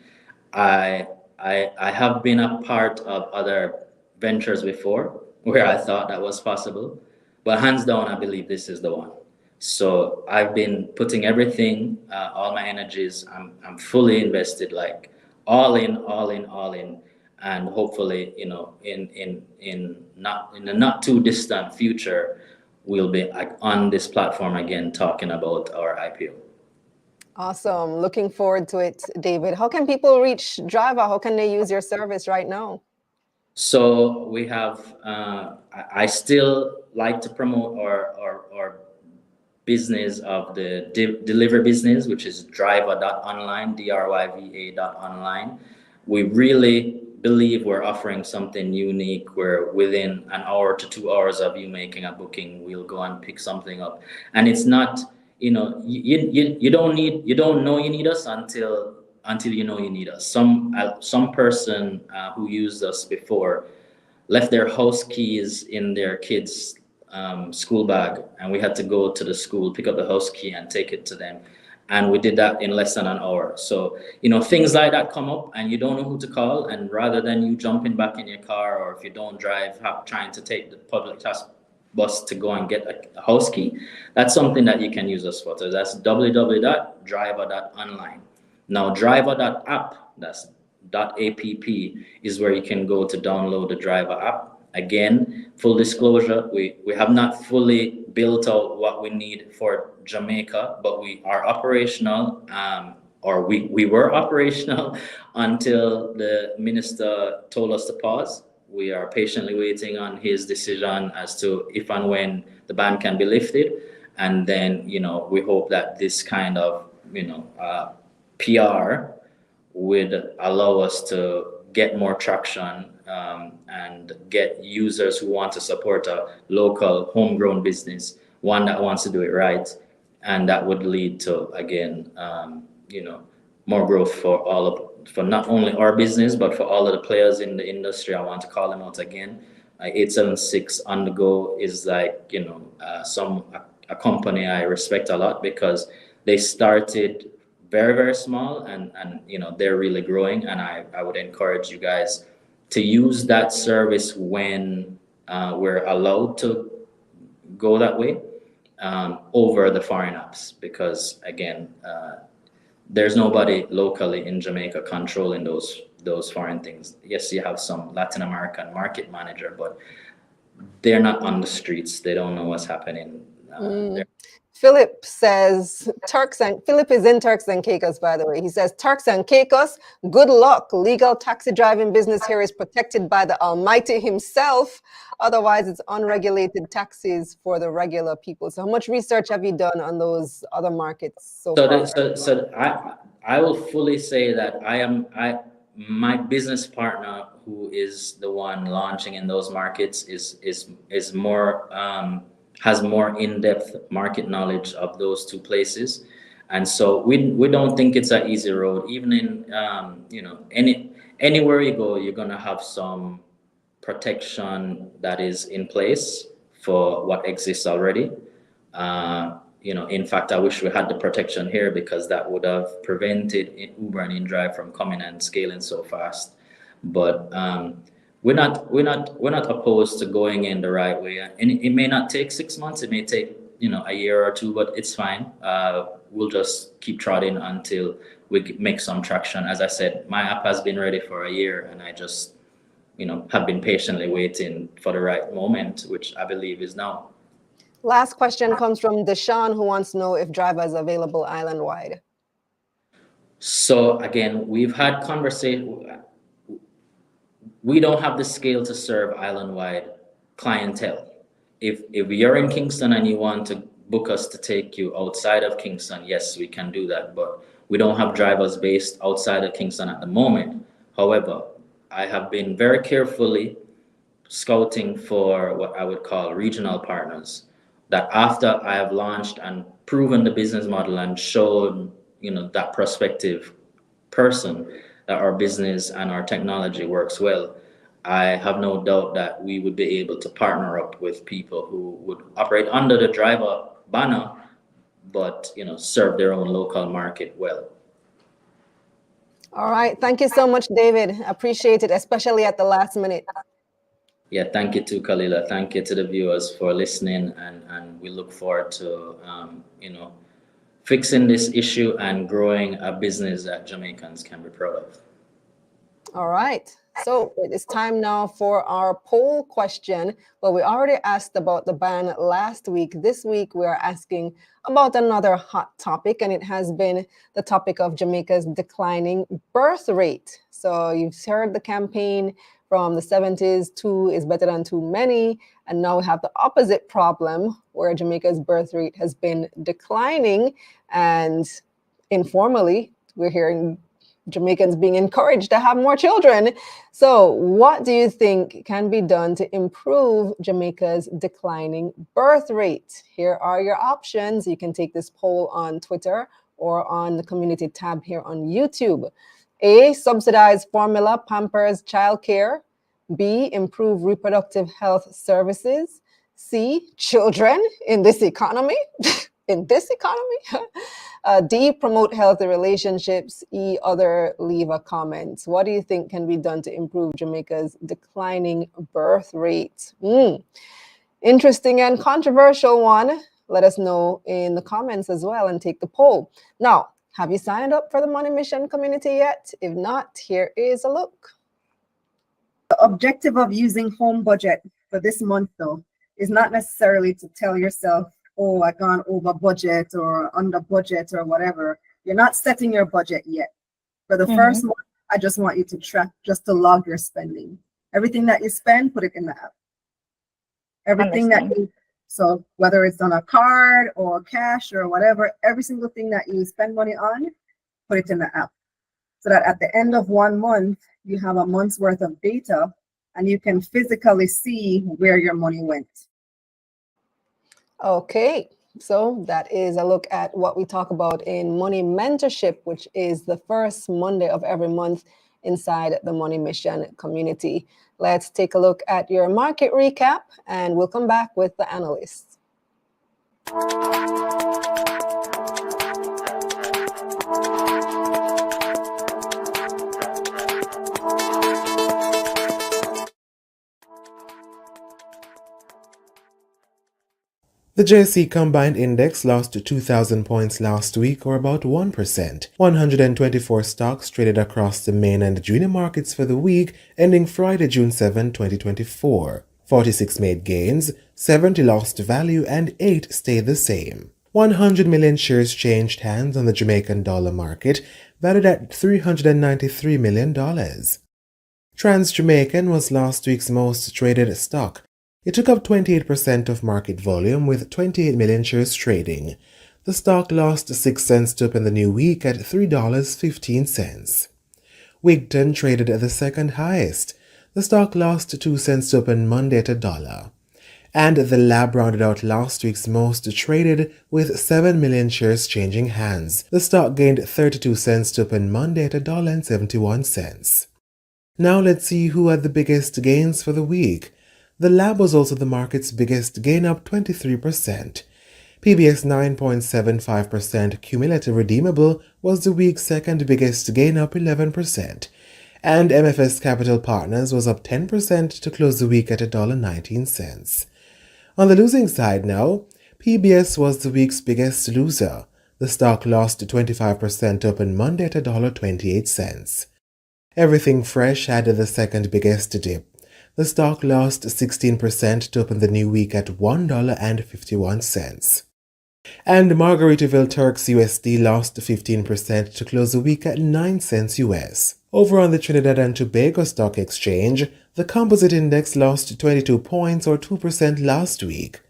I have been a part of other ventures before where I thought that was possible, but hands down, I believe this is the one. So I've been putting everything, all my energies. I'm fully invested, like all in, and hopefully, you know, in the not too distant future, we'll be on this platform again talking about our IPO. Awesome. Looking forward to it, David. How can people reach Dryva? How can they use your service right now? So we have, I still like to promote our business of the delivery business, which is dryva.online, dryva.online. We really believe we're offering something unique, where within an hour to 2 hours of you making a booking, we'll go and pick something up. And it's not, you know, you don't know you need us until you know you need us. Some person who used us before left their house keys in their kids' school bag, and we had to go to the school, pick up the house key and take it to them. And we did that in less than an hour. So, things like that come up and you don't know who to call. And rather than you jumping back in your car, or if you don't drive, trying to take the public bus to go and get a house key, that's something that you can use us for. So that's www.dryva.online. Now, Dryva.app, that's .app, is where you can go to download the Dryva app. Again, full disclosure, we have not fully built out what we need for Jamaica, but we are operational, or we were operational until the minister told us to pause. We are patiently waiting on his decision as to if and when the ban can be lifted. And then, we hope that this kind of, PR would allow us to get more traction, and get users who want to support a local homegrown business, one that wants to do it right. And that would lead to, again, more growth for not only our business, but for all of the players in the industry. I want to call them out again. 876 On The Go is like, a company I respect a lot, because they started very, very small, and they're really growing. And I would encourage you guys to use that service when we're allowed to go that way, over the foreign apps, because again, there's nobody locally in Jamaica controlling those foreign things. Yes, you have some Latin American market manager, but they're not on the streets. They don't know what's happening there. Philip says, Philip is in Turks and Caicos, by the way. He says, Turks and Caicos, good luck. Legal taxi driving business here is protected by the Almighty himself. Otherwise, it's unregulated taxis for the regular people. So how much research have you done on those other markets so far? So I will fully say that my business partner, who is the one launching in those markets, is more has more in-depth market knowledge of those two places. And so we don't think it's an easy road. Even in anywhere you go, you're gonna have some protection that is in place for what exists already. In fact, I wish we had the protection here, because that would have prevented Uber and InDrive from coming and scaling so fast. But we're not opposed to going in the right way. And it may not take 6 months, it may take a year or two, but it's fine. We'll just keep trotting until we make some traction. As I said, my app has been ready for a year, and I just have been patiently waiting for the right moment, which I believe is now. Last question comes from Deshaun, who wants to know if Dryva is available island-wide. So again, we've had conversation. We don't have the scale to serve island-wide clientele. If you're in Kingston and you want to book us to take you outside of Kingston, yes, we can do that. But we don't have drivers based outside of Kingston at the moment. However, I have been very carefully scouting for what I would call regional partners, that after I have launched and proven the business model and shown that prospective person that our business and our technology works well, I have no doubt that we would be able to partner up with people who would operate under the Dryva banner, but serve their own local market well. All right. Thank you so much, David. Appreciate it, especially at the last minute. Yeah, thank you too, Kalila. Thank you to the viewers for listening, and we look forward to fixing this issue and growing a business that Jamaicans can be proud of. All right. So it is time now for our poll question. Well, we already asked about the ban last week. This week, we are asking about another hot topic, and it has been the topic of Jamaica's declining birth rate. So you've heard the campaign from the 70s, 2 is better than too many. And now we have the opposite problem, where Jamaica's birth rate has been declining. And informally, we're hearing Jamaicans being encouraged to have more children. So what do you think can be done to improve Jamaica's declining birth rate? Here are your options. You can take this poll on Twitter or on the community tab here on YouTube. A, subsidize formula, pampers, childcare. B, improve reproductive health services. C, children in this economy. D, promote healthy relationships. E, other, leave a comment. What do you think can be done to improve Jamaica's declining birth rate? Interesting and controversial one. Let us know in the comments as well and take the poll. Now, have you signed up for the Money Mission community yet? If not, here is a look. The objective of using home budget for this month, though, is not necessarily to tell yourself, oh, I've gone over budget or under budget or whatever. You're not setting your budget yet. For the first month, I just want you to track, just to log your spending. Everything that you spend, put it in the app. Everything that you, so whether it's on a card or cash or whatever, every single thing that you spend money on, put it in the app. So that at the end of 1 month, you have a month's worth of data and you can physically see where your money went. Okay, so that is a look at what we talk about in Money Mentorship, which is the first Monday of every month inside the Money Mission community. Let's take a look at your market recap and we'll come back with the analysts. The JSE Combined Index lost 2,000 points last week, or about 1%. 124 stocks traded across the main and junior markets for the week, ending Friday, June 7, 2024. 46 made gains, 70 lost value, and 8 stayed the same. 100 million shares changed hands on the Jamaican dollar market, valued at $393 million. Trans-Jamaican was last week's most traded stock. It took up 28% of market volume with 28 million shares trading. The stock lost 6 cents to open the new week at $3.15. Wigton traded at the second highest. The stock lost 2 cents to open Monday at $1. And the lab rounded out last week's most traded with 7 million shares changing hands. The stock gained 32 cents to open Monday at $1.71. Now let's see who had the biggest gains for the week. The lab was also the market's biggest gain, up 23%. PBS 9.75% cumulative redeemable was the week's second biggest gain, up 11%. And MFS Capital Partners was up 10% to close the week at $1.19. On the losing side now, PBS was the week's biggest loser. The stock lost 25% to open Monday at $1.28. Everything Fresh had the second biggest dip. The stock lost 16% to open the new week at $1.51. And Margaritaville Turks USD lost 15% to close the week at 9 cents US. Over on the Trinidad and Tobago Stock Exchange, the composite index lost 22 points or 2% last week.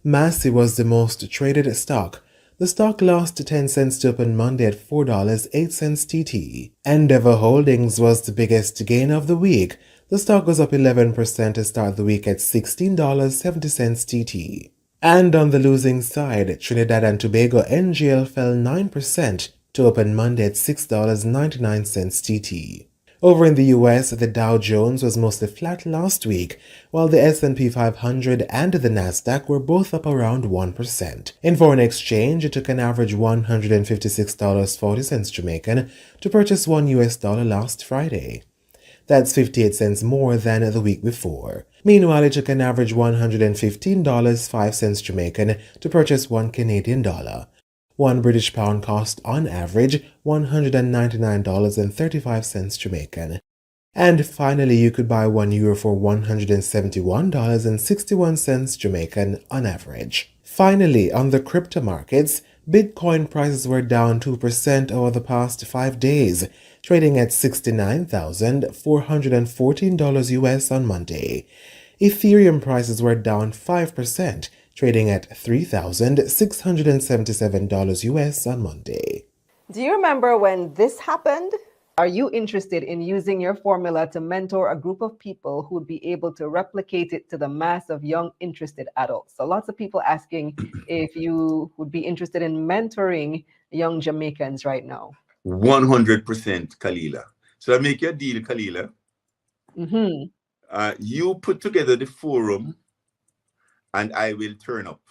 Massey was the most traded stock. The stock lost 10 cents to open Monday at $4.08 TT. Endeavour Holdings was the biggest gain of the week. The stock was up 11% to start the week at $16.70 TT. And on the losing side, Trinidad and Tobago NGL fell 9% to open Monday at $6.99 TT. Over in the US, the Dow Jones was mostly flat last week, while the S&P 500 and the Nasdaq were both up around 1%. In foreign exchange, it took an average $156.40 Jamaican to purchase $1 last Friday. That's 58 cents more than the week before. Meanwhile, it took an average $115.05 Jamaican to purchase $1 Canadian. 1 British pound cost on average $199.35 Jamaican. And finally, you could buy €1 for $171.61 Jamaican on average. Finally, on the crypto markets, Bitcoin prices were down 2% over the past 5 days, trading at $69,414 US on Monday. Ethereum prices were down 5%, trading at $3,677 US on Monday. Do you remember when this happened? Are you interested in using your formula to mentor a group of people who would be able to replicate it to the mass of young interested adults? So lots of people asking if you would be interested in mentoring young Jamaicans right now. 100%, Kalila. So I make you a deal, Kalila. You put together the forum and I will turn up.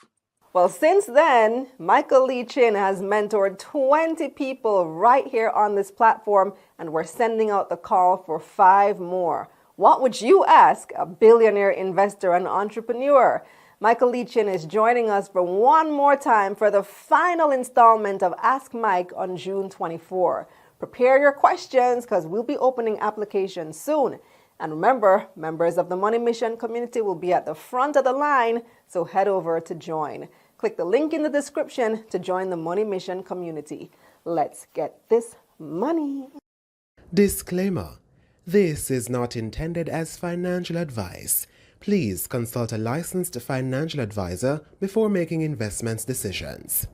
Well, since then, Michael Lee Chin has mentored 20 people right here on this platform, and we're sending out the call for 5 more. What would you ask a billionaire investor and entrepreneur? Michael Lee Chin is joining us for one more time for the final installment of Ask Mike on June 24. Prepare your questions because we'll be opening applications soon. And remember, members of the Money Mission community will be at the front of the line, so head over to join. Click the link in the description to join the Money Mission community. Let's get this money. Disclaimer: this is not intended as financial advice. Please consult a licensed financial advisor before making investment decisions.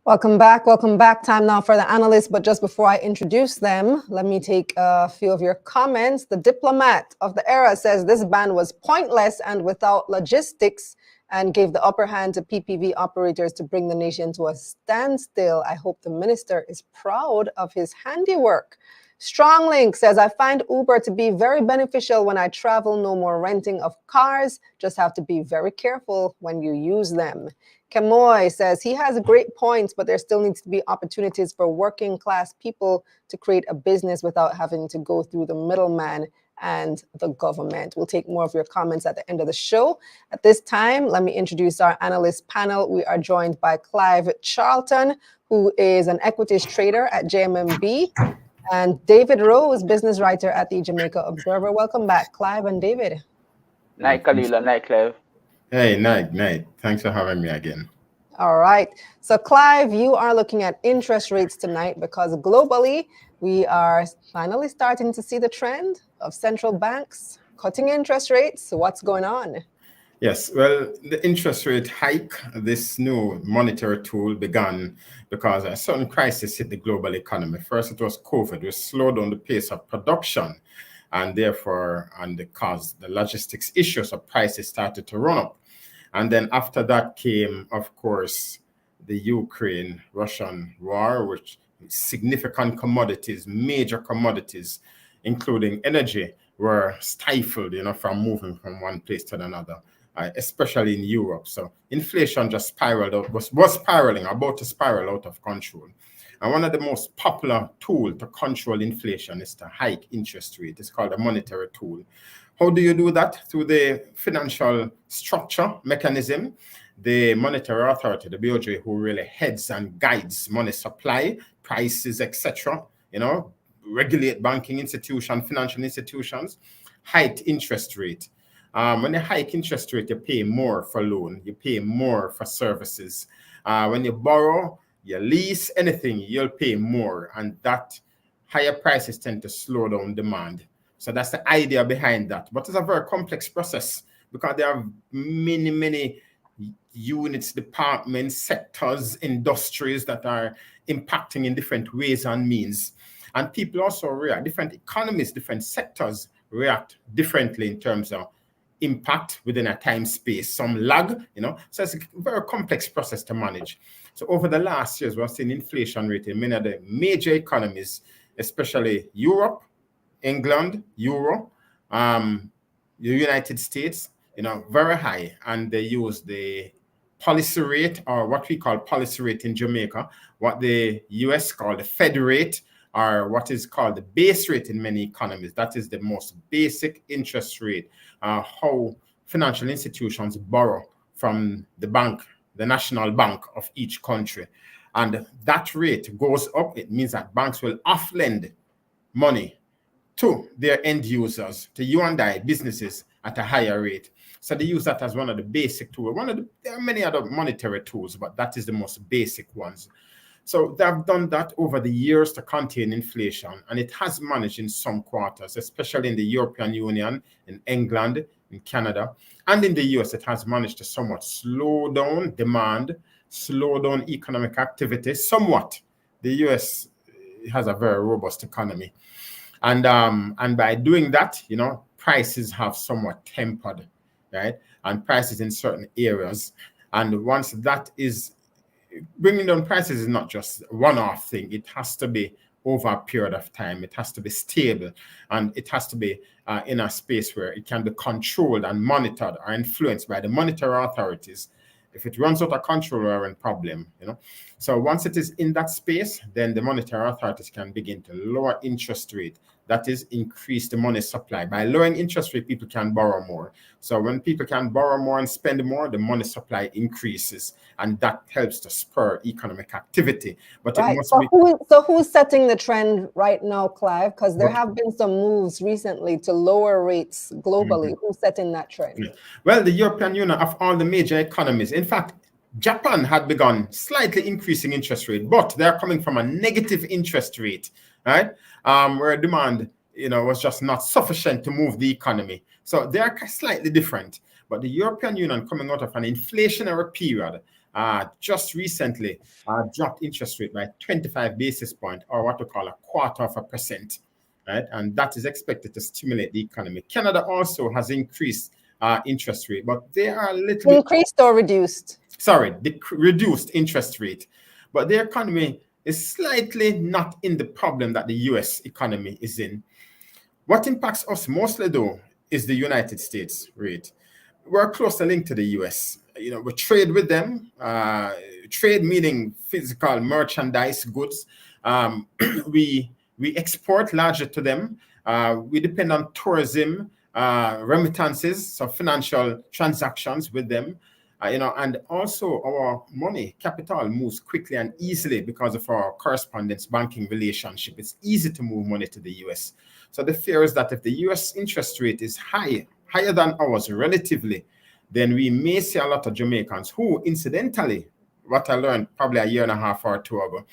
Welcome back. Welcome back. Time now for the analysts. But just before I introduce them, let me take a few of your comments. The diplomat of the era says this ban was pointless and without logistics and gave the upper hand to PPV operators to bring the nation to a standstill. I hope the minister is proud of his handiwork. Stronglink says, I find Uber to be very beneficial when I travel. No more renting of cars. Just have to be very careful when you use them. Kamoy says he has great points, but there still needs to be opportunities for working class people to create a business without having to go through the middleman and the government. We'll take more of your comments at the end of the show. At this time, let me introduce our analyst panel. We are joined by Clive Charlton, who is an equities trader at JMMB, and David Rose, business writer at the Jamaica Observer. Welcome back, Clive and David. Night, Kalila. Night, Clive. Hey, night. Thanks for having me again. All right. So, Clive, you are looking at interest rates tonight because globally, we are finally starting to see the trend of central banks cutting interest rates. So what's going on? Yes, well, the interest rate hike, this new monetary tool began because a certain crisis hit the global economy. First, it was COVID, which slowed down the pace of production, and therefore, caused the logistics issues of prices started to run up. And then after that came, of course, the Ukraine-Russian war, which significant commodities, major commodities, including energy, were stifled, from moving from one place to another, especially in Europe. So inflation just spiraled out, was spiraling, about to spiral out of control. And one of the most popular tools to control inflation is to hike interest rate. It's called a monetary tool. How do you do that? Through the financial structure mechanism. The monetary authority, the BOJ, who really heads and guides money supply, prices, etc., regulate banking institutions, financial institutions, hike interest rate. When you hike interest rate, you pay more for loan, you pay more for services. When you borrow, you lease, anything, you'll pay more. And that higher prices tend to slow down demand. So that's the idea behind that. But it's a very complex process because there are many units, departments, sectors, industries that are impacting in different ways and means. And people also react, different economies, different sectors react differently in terms of impact within a time space. Some lag, so it's a very complex process to manage. So over the last years, we've seen inflation rate in many of the major economies, especially Europe, England, Euro, the United States, very high. And they use the policy rate, or what we call policy rate in Jamaica, what the US call the Fed rate, or what is called the base rate in many economies. That is the most basic interest rate, how financial institutions borrow from the bank, the national bank of each country. And that rate goes up. It means that banks will off-lend money to their end users, to you and I, businesses, at a higher rate. So they use that as one of the basic tools. There are many other monetary tools, but that is the most basic ones. So they've done that over the years to contain inflation, and it has managed in some quarters, especially in the European Union, in England, in Canada, and in the US. It has managed to somewhat slow down demand, slow down economic activity somewhat. The US has a very robust economy. And by doing that, prices have somewhat tempered, right? And prices in certain areas. And once that is, bringing down prices is not just a one-off thing. It has to be over a period of time. It has to be stable, and it has to be in a space where it can be controlled and monitored or influenced by the monetary authorities. If it runs out of control, we're in problem, you know. So once it is in that space, then the monetary authorities can begin to lower interest rate. That is, increase the money supply. By lowering interest rate, people can borrow more. So when people can borrow more and spend more, the money supply increases, and that helps to spur economic activity. But Right. it must So, be. who's setting the trend right now, Clive? Because there have been some moves recently to lower rates globally. Who's setting that trend? Well, the European Union, of all the major economies, in fact, Japan had begun slightly increasing interest rate, but they're coming from a negative interest rate, right? Where demand, was just not sufficient to move the economy. So they're slightly different. But the European Union, coming out of an inflationary period, just recently dropped interest rate by 25 basis points, or what we call 0.25%, right? And that is expected to stimulate the economy. Canada also has increased interest rate, but they are a little increased or reduced? Sorry, reduced interest rate. But their economy is slightly not in the problem that the US economy is in. What impacts us mostly, though, is the United States rate. We're closely linked to the US. We trade with them. Trade meaning physical merchandise, goods. We export largely to them. We depend on tourism, remittances, so financial transactions with them. And also our money, capital moves quickly and easily because of our correspondence banking relationship. It's easy to move money to the US. So the fear is that if the US interest rate is higher than ours relatively, then we may see a lot of Jamaicans who, incidentally, what I learned probably a year and a half or two ago,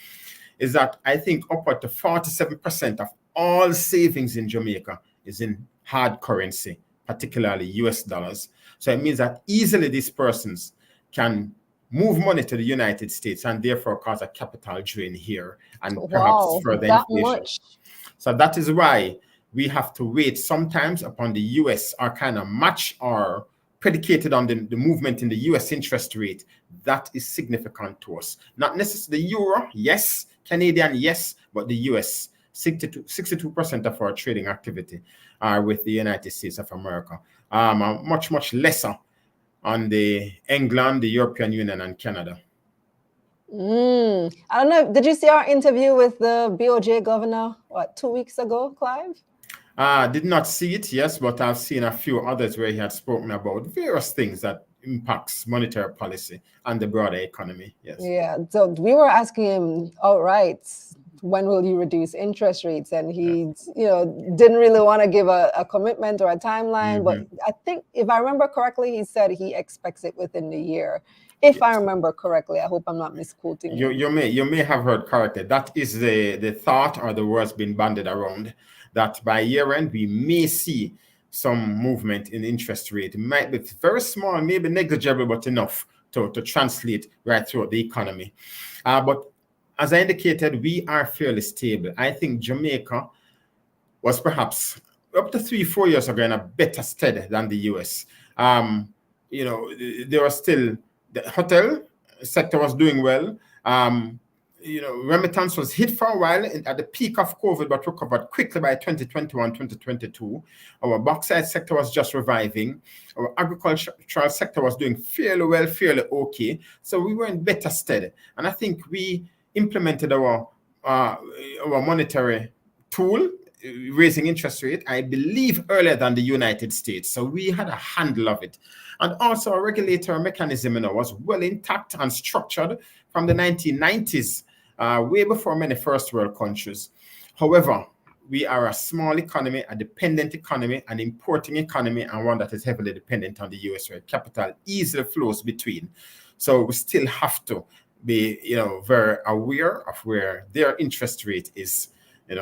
is that I think upward to 47% of all savings in Jamaica is in hard currency, particularly US dollars. So it means that easily these persons can move money to the United States and therefore cause a capital drain here and perhaps further inflation. Much. So that is why we have to wait sometimes upon the US or kind of match or predicated on the movement in the US interest rate. That is significant to us. Not necessarily the euro, yes, Canadian, yes, but the US. 62% of our trading activity are with the United States of America. Much, much lesser on the England, the European Union, and Canada. I don't know. Did you see our interview with the BOJ governor, 2 weeks ago, Clive? Did not see it, yes, but I've seen a few others where he had spoken about various things that impacts monetary policy and the broader economy, yes. Yeah, so we were asking him outright, when will you reduce interest rates? And he, didn't really want to give a commitment or a timeline. But I think, if I remember correctly, he said he expects it within the year. If I remember correctly, I hope I'm not misquoting. You may have heard correctly. That is the thought or the words being bandied around, that by year end we may see some movement in interest rate. It might be very small, maybe negligible, but enough to translate right throughout the economy. But as I indicated, we are fairly stable. I think Jamaica was perhaps up to 3-4 years ago in a better stead than the US. There was still, the hotel sector was doing well. Remittance was hit for a while at the peak of COVID, but recovered quickly by 2021, 2022. Our bauxite sector was just reviving. Our agricultural sector was doing fairly well, fairly okay. So we were in better stead. And I think we implemented our monetary tool, raising interest rate, I believe, earlier than the United States. So we had a handle of it. And also our regulatory mechanism was well intact and structured from the 1990s, way before many first world countries. However, we are a small economy, a dependent economy, an importing economy, and one that is heavily dependent on the US, where capital easily flows between. So we still have to be, very aware of where their interest rate is,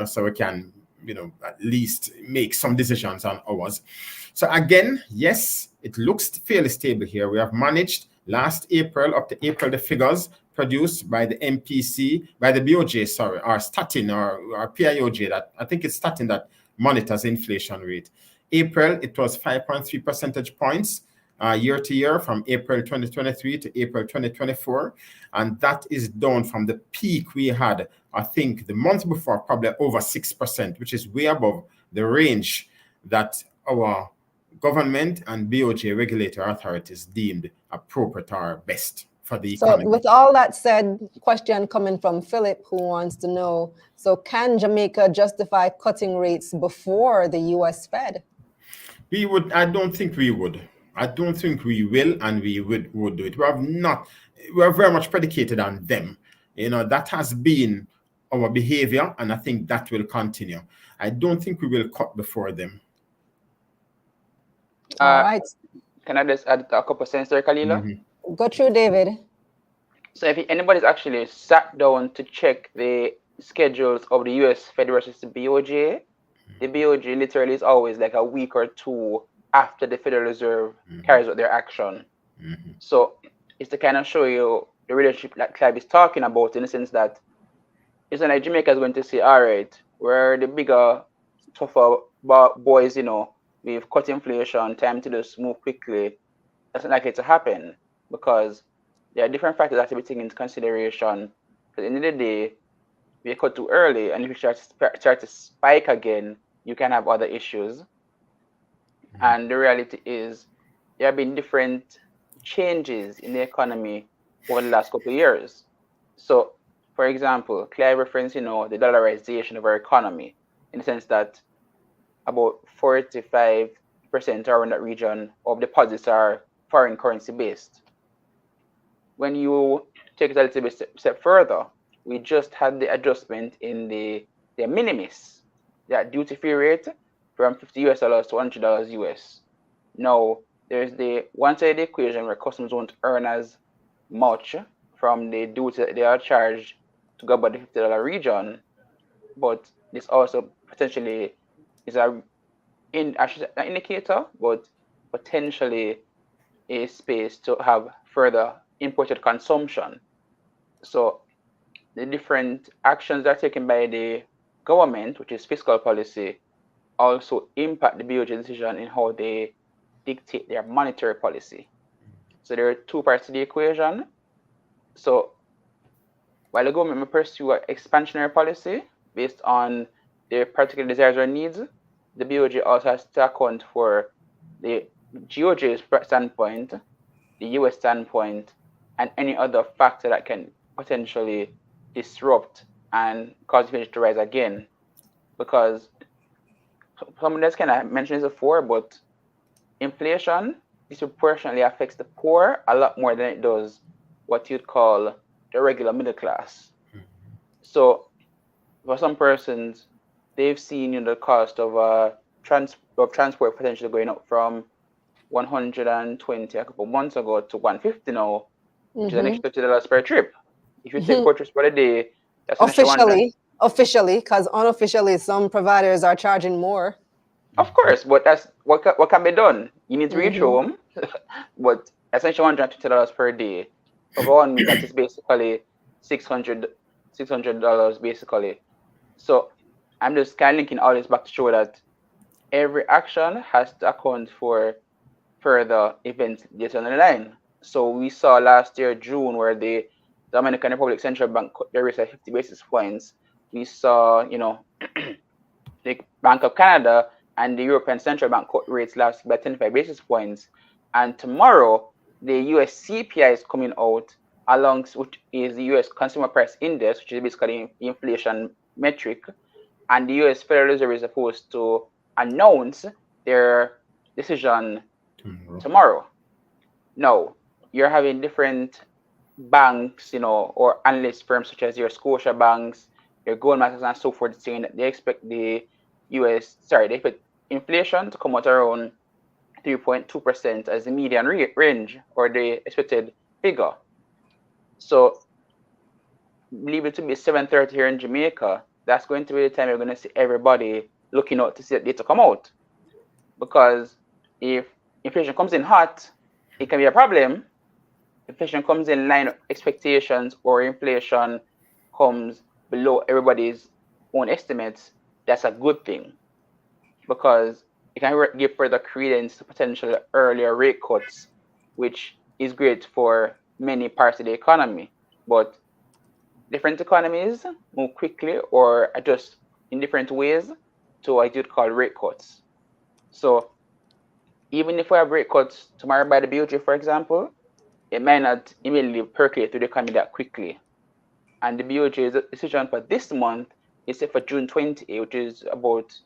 so we can, at least make some decisions on ours. So again, yes, it looks fairly stable here. We have managed last April, up to April, the figures produced by the MPC, by the BOJ, or Statin, or PIOJ, that I think it's Statin that monitors inflation rate. April, it was 5.3 percentage points. year to year from April 2023 to April 2024. And that is down from the peak we had, I think, the month before, probably over 6%, which is way above the range that our government and BOJ regulator authorities deemed appropriate or best for the So economy. with all that said, question coming from Philip, who wants to know, so can Jamaica justify cutting rates before the US Fed? We would, I don't think we would. I don't think we will, and we would do it. We are very much predicated on them. You know, that has been our behavior, and I think that will continue. I don't think we will cut before them. All right. Can I just add a couple cents there, Kalila? Go through, David. So if anybody's actually sat down to check the schedules of the US Fed versus the BOJ, the BOJ literally is always like a week or two after the Federal Reserve carries out their action. So it's to kind of show you the relationship that Clive is talking about, in the sense that it's not like Jamaica is going to say, all right, we're the bigger, tougher boys, you know, we've cut inflation, time to just move quickly. That's not likely to happen, because there are different factors that have to be taken into consideration. At the end of the day, if you cut too early and if you start to spike again, you can have other issues. And the reality is there have been different changes in the economy over the last couple of years. So, for example, Claire referenced, you know, the dollarization of our economy, in the sense that about 45% around that region of deposits are foreign currency based. When you take it a little bit step further, we just had the adjustment in the minimis, that duty-free rate from $50 US to $100 US. Now, there's the one side of the equation where customers won't earn as much from the duty that they are charged to go about the $50 region, but this also potentially is an indicator, but potentially a space to have further imported consumption. So the different actions that are taken by the government, which is fiscal policy, also impact the BOJ decision in how they dictate their monetary policy. So there are two parts to the equation. So while the government may pursue an expansionary policy based on their particular desires or needs, the BOJ also has to account for the GOJ's standpoint, the US standpoint, and any other factor that can potentially disrupt and cause inflation to rise again. Because someone else kind of mentioned this before, but inflation disproportionately affects the poor a lot more than it does what you'd call the regular middle class. So for some persons, they've seen, you know, the cost of transport potentially going up from 120 a couple months ago to 150 now, which is an extra $50 per trip. If you take 4 trips per day, that's officially, because unofficially some providers are charging more. Of course, but that's what can be done. You need to reach home, but essentially $150 per day. For 1 week, that is basically $600 basically. So I'm just kind of linking all this back to show that every action has to account for further events later on the line. So we saw last year, June, where the Dominican Republic Central Bank cut their rates at 50 basis points. We saw, you know, the Bank of Canada and the European Central Bank cut rates last by 25 basis points. And tomorrow, the US CPI is coming out, along which is the US Consumer Price Index, which is basically the inflation metric. And the US Federal Reserve is supposed to announce their decision tomorrow. Now, you're having different banks, you know, or analyst firms such as your Scotia banks, your Goldman Sachs, and so forth, saying that they expect they expect inflation to come out around 3.2% as the median range, or the expected figure. So leave it to be 7:30 here in Jamaica. That's going to be the time you're going to see everybody looking out to see that data come out. Because if inflation comes in hot, it can be a problem. If inflation comes in line with expectations, or inflation comes below everybody's own estimates, that's a good thing. Because it can give further credence to potential earlier rate cuts, which is great for many parts of the economy. But different economies move quickly or adjust in different ways to what you'd call rate cuts. So even if we have rate cuts tomorrow by the BOJ, for example, it might not immediately percolate through the economy that quickly. And the BOJ's decision for this month is set for June 20, which is about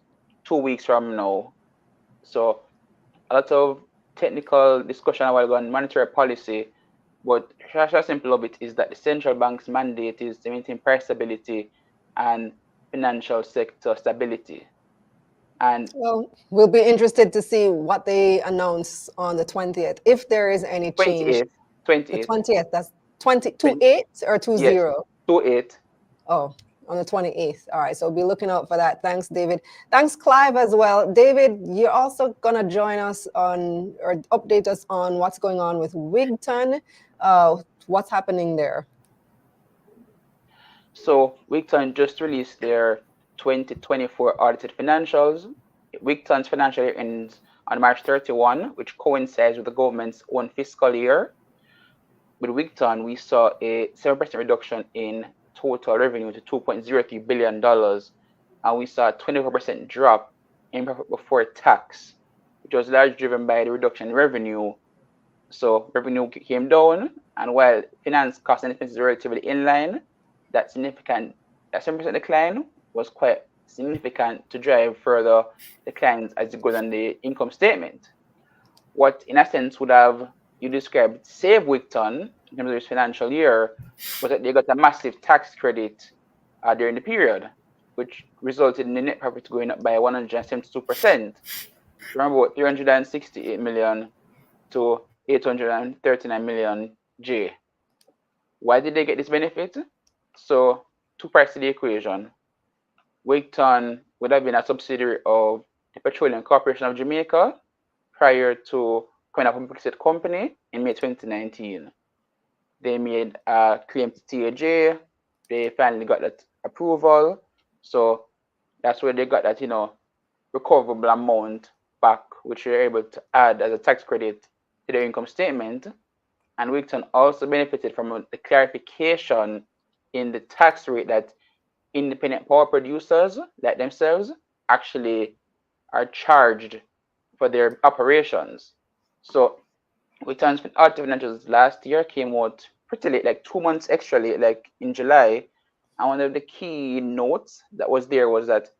2 weeks from now. So a lot of technical discussion about on monetary policy, but the simple of it is that the central bank's mandate is to maintain price stability and financial sector stability. And well, we'll be interested to see what they announce on the 20th, if there is any change. 28th. The 20th, that's 28 or 20? Yes, 28. Oh, on the 28th. All right, so we'll be looking out for that. Thanks, David. Thanks, Clive, as well. David, you're also going to join us on, or update us on what's going on with Wigton. What's happening there? So Wigton just released their 2024 audited financials. Wigton's financial year ends on March 31, which coincides with the government's own fiscal year. With Wigton, we saw a 7% reduction in total revenue to $2.03 billion, and we saw a 24% drop in profit before tax, which was largely driven by the reduction in revenue. So revenue came down, and while finance costs and expenses were relatively in line, that 7% decline was quite significant to drive further declines as it goes on the income statement. What, in a sense, would have you described save Wigton in terms of this financial year was that they got a massive tax credit during the period, which resulted in the net profit going up by 172%, from about 368 million to 839 million J. Why did they get this benefit? So, two parts to the equation. Wigton would have been a subsidiary of the Petroleum Corporation of Jamaica prior to coming up with a listed company in May 2019. They made a claim to TAJ. They finally got that approval. So that's where they got that, recoverable amount back, which they're able to add as a tax credit to their income statement. And Wigton also benefited from the clarification in the tax rate that independent power producers like themselves actually are charged for their operations. So Wigton's audited financials last year came out pretty late, like 2 months extra late, like in July. And one of the key notes that was there was that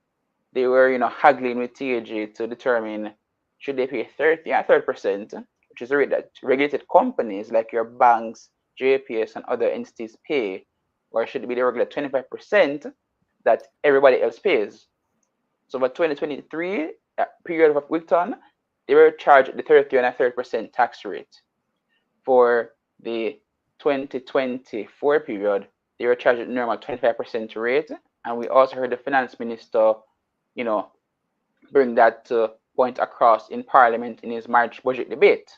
they were, haggling with TAJ to determine should they pay 30%, which is the rate that regulated companies like your banks, JPS, and other entities pay, or should it be the regular 25% that everybody else pays. So for 2023 period of Wigton, they were charged the 30% tax rate. For the 2024 period, they were charged the normal 25% rate. And we also heard the finance minister, bring that point across in Parliament in his March budget debate.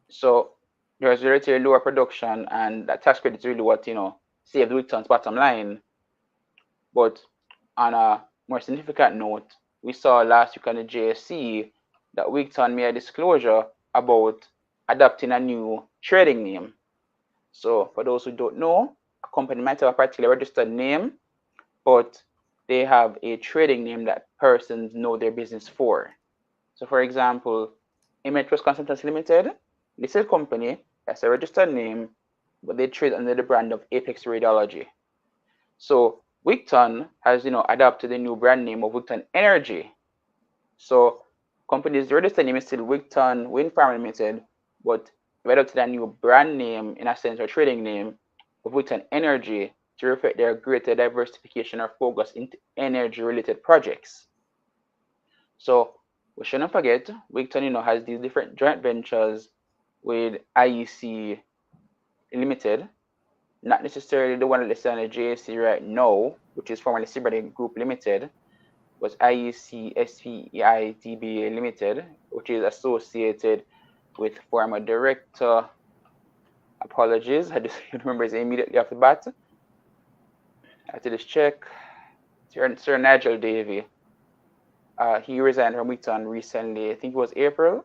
So there was relatively lower production, and that tax credit is really what, saved Wigton's bottom line. But on a more significant note, we saw last week on the JSC that Wigton made a disclosure about adopting a new trading name. So for those who don't know, a company might have a particular registered name, but they have a trading name that persons know their business for. So for example, Trust Consultants Limited, this is a company that's a registered name, but they trade under the brand of Apex Radiology. So Wigton has, adopted the new brand name of Wigton Energy. So company's registered name is still Wigton Wind Farm Limited, but we adopted a new brand name, in a sense, or trading name of Wigton Energy to reflect their greater diversification or focus into energy-related projects. So we shouldn't forget, Wigton, has these different joint ventures with IEC Limited, not necessarily the one listed on the JSC right now, which is formerly Subsidise Group Limited, was IEC SPEI DBA Limited, which is associated with former director. Apologies, I just remember his immediately off the bat. I have to just check. Sir Nigel Davey. he resigned from Wigton recently. I think it was April.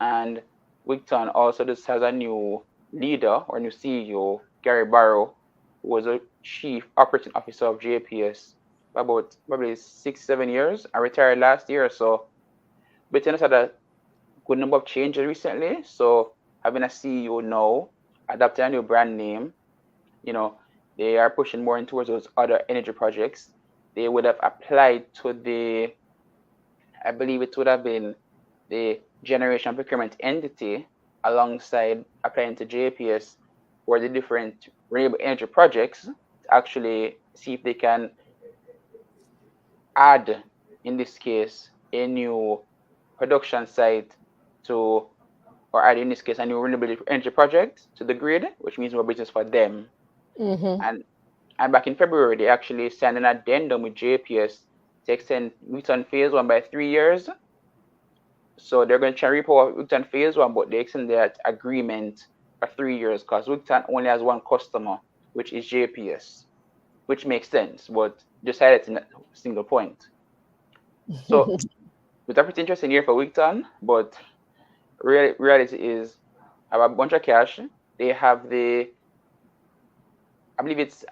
And Wigton also just has a new leader or new CEO, Gary Barrow, who was a chief operating officer of JPS for about probably 6-7 years and retired last year. So Britain has had a good number of changes recently. So having a CEO now, adapting a new brand name, they are pushing more in towards those other energy projects. They would have applied to I believe it would have been the generation procurement entity alongside applying to JPS for the different renewable energy projects to actually see if they can add, in this case, a new production site or add, in this case, a new renewable energy project to the grid, which means more business for them. And back in February, they actually signed an addendum with JPS to extend Wigton Phase 1 by 3 years. So they're going to try to repower Wigton Phase 1, but they extend that agreement for 3 years because Wigton only has one customer, which is JPS, which makes sense, but just highlighting that single point. So it's a pretty interesting year for Wigton, but reality is have a bunch of cash. They have I believe it's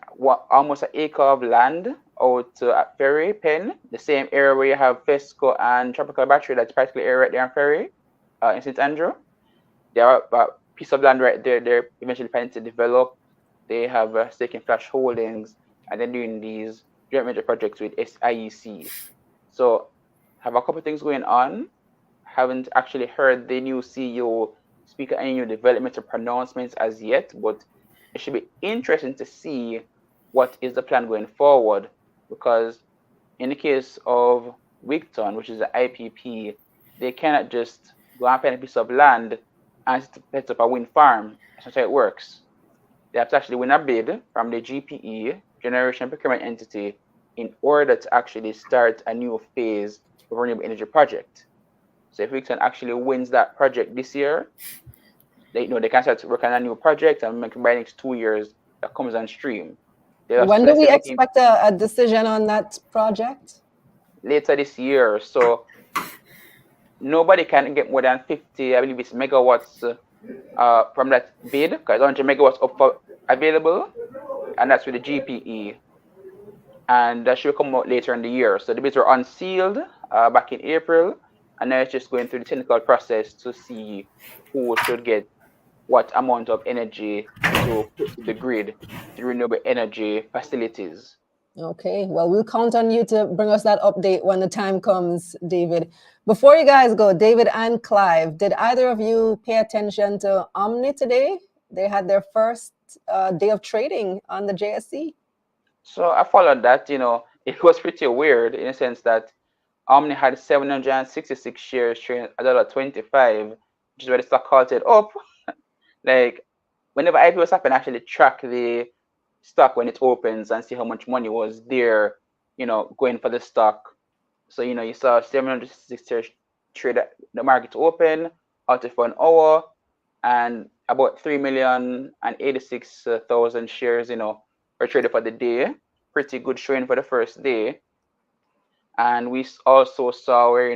almost an acre of land out at Ferry Pen, the same area where you have Fesco and Tropical Battery. That's practically area right there on Ferry in St. Andrew. They have a piece of land right there. They're eventually planning to develop. They have a stake in Flash Holdings, and they're doing these joint venture projects with IEC. So have a couple of things going on. Haven't actually heard the new CEO speak at any new development or pronouncements as yet, but it should be interesting to see what is the plan going forward, because in the case of Wigton, which is an IPP, they cannot just go and find a piece of land and set up a wind farm. That's not how it works. They have to actually win a bid from the GPE, Generation Procurement Entity, in order to actually start a new phase of renewable energy project. So if Wigton actually wins that project this year, they can start to work on a new project, and maybe by the next 2 years that comes on stream. When do we expect a decision on that project? Later this year. So nobody can get more than 50, I believe it's megawatts from that bid, because 100 megawatts up for available, and that's with the GPE. And that should come out later in the year. So the bids were unsealed back in April, and now it's just going through the technical process to see who should get what amount of energy to put to the grid through renewable energy facilities. Okay, well, we'll count on you to bring us that update when the time comes, David. Before you guys go, David and Clive, did either of you pay attention to Omni today? They had their first day of trading on the JSE. So I followed that. It was pretty weird in the sense that Omni had 766 shares trading at $1.25, which is where the stock halted up. Like, whenever IPOs happen, actually track the stock when it opens and see how much money was there, going for the stock. So, you saw 760 trade at the market open, out for an hour, and about 3,086,000 shares, were traded for the day. Pretty good showing for the first day. And we also saw where,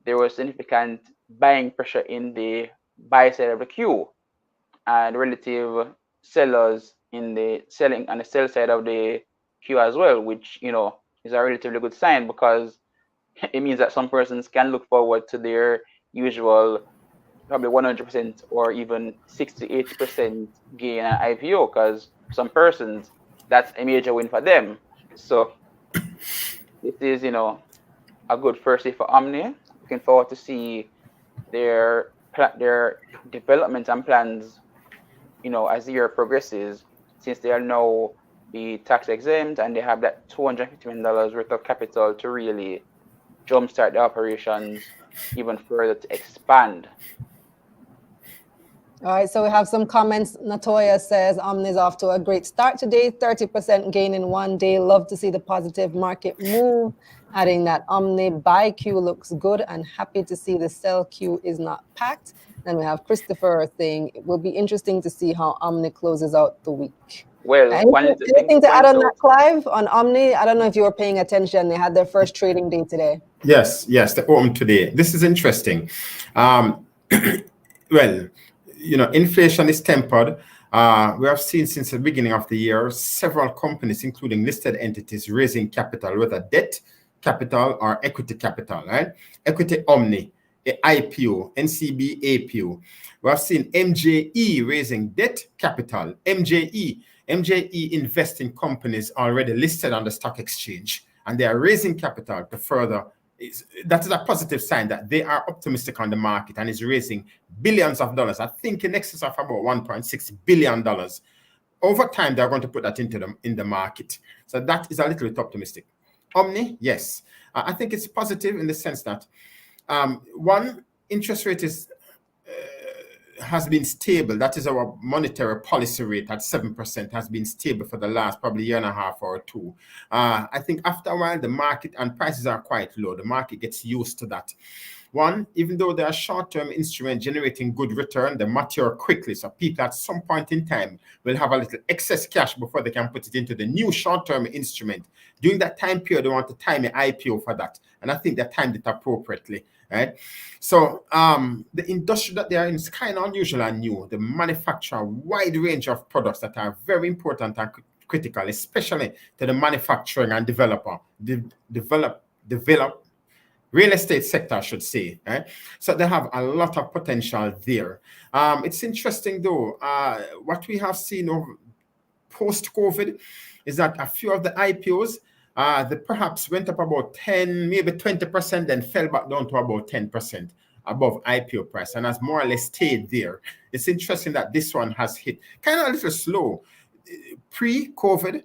there was significant buying pressure in the buy side of the queue, and relative sellers in the selling and the sell side of the queue as well, which is a relatively good sign, because it means that some persons can look forward to their usual probably 100% or even 60-80% gain on IPO, because some persons that's a major win for them. So this is a good first day for Omni. Looking forward to see their development and plans as the year progresses, since they are now be tax exempt and they have that $250 million worth of capital to really jumpstart the operations even further to expand. All right, so we have some comments. Natoya says, Omni is off to a great start today, 30% gain in 1 day. Love to see the positive market move. Adding that Omni buy queue looks good and happy to see the sell queue is not packed. Then we have Christopher saying it will be interesting to see how Omni closes out the week. Well, Anything to add on that, Clive, on Omni? I don't know if you were paying attention. They had their first trading day today. Yes, they opened today. This is interesting. Well, inflation is tempered. We have seen since the beginning of the year several companies, including listed entities, raising capital, whether debt capital or equity capital, right? Equity Omni, IPO, NCB APO. We have seen MJE raising debt capital. MJE invest in companies already listed on the stock exchange, and they are raising capital to further. That is a positive sign that they are optimistic on the market and is raising billions of dollars. I think in excess of about $1.6 billion. Over time, they're going to put that in the market. So that is a little bit optimistic. Omni, yes. I think it's positive in the sense that one, interest rate has been stable. That is our monetary policy rate at 7% has been stable for the last probably year and a half or two. I think after a while, the market and prices are quite low. The market gets used to that. One, even though they are short-term instruments generating good return, they mature quickly. So people at some point in time will have a little excess cash before they can put it into the new short-term instrument. During that time period, they want to time an IPO for that. And I think they timed it appropriately. Right. So the industry that they are in is kind of unusual and new. They manufacture a wide range of products that are very important and critical, especially to the manufacturing and develop real estate sector, I should say. Right? So they have a lot of potential there. It's interesting though, what we have seen over post-COVID is that a few of the IPOs they perhaps went up about 10, maybe 20%, then fell back down to about 10% above IPO price and has more or less stayed there. It's interesting that this one has hit kind of a little slow. Pre-COVID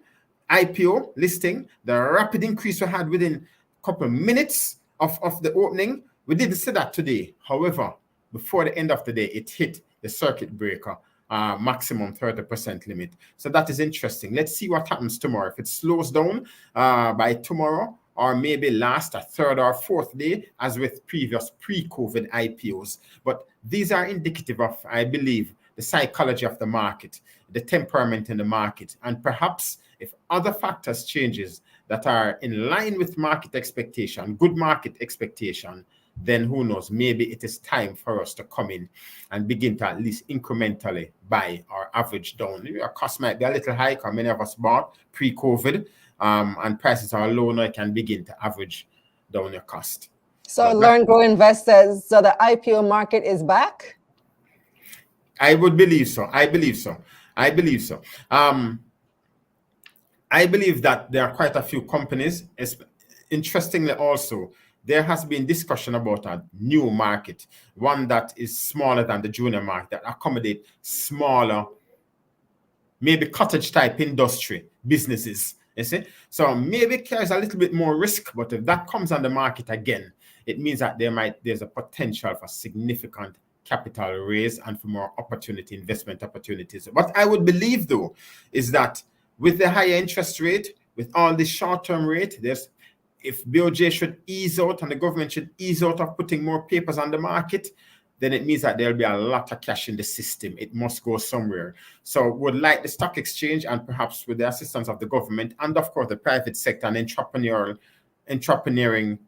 IPO listing, the rapid increase we had within a couple of minutes of the opening, we didn't see that today. However, before the end of the day, it hit the circuit breaker. Maximum 30% limit. So that is interesting. Let's see what happens tomorrow. If it slows down by tomorrow, or maybe last a third or fourth day, as with previous pre-COVID IPOs. But these are indicative of, I believe, the psychology of the market, the temperament in the market, and perhaps if other factors changes that are in line with market expectation, good market expectation, then who knows, maybe it is time for us to come in and begin to at least incrementally buy or average down. Our cost might be a little high because many of us bought pre-COVID and prices are low now, it can begin to average down your cost. So Learn, Grow, Invest says, so the IPO market is back? I would believe so. I believe that there are quite a few companies. Interestingly also, there has been discussion about a new market, one that is smaller than the junior market, that accommodate smaller, maybe cottage type industry businesses, you see? So maybe carries a little bit more risk, but if that comes on the market again, it means that there's a potential for significant capital raise and for more investment opportunities. What I would believe though, is that with the higher interest rate, with all the short-term rate, if BOJ should ease out and the government should ease out of putting more papers on the market, then it means that there'll be a lot of cash in the system. It must go somewhere. So would like the stock exchange and perhaps with the assistance of the government and of course the private sector and entrepreneuring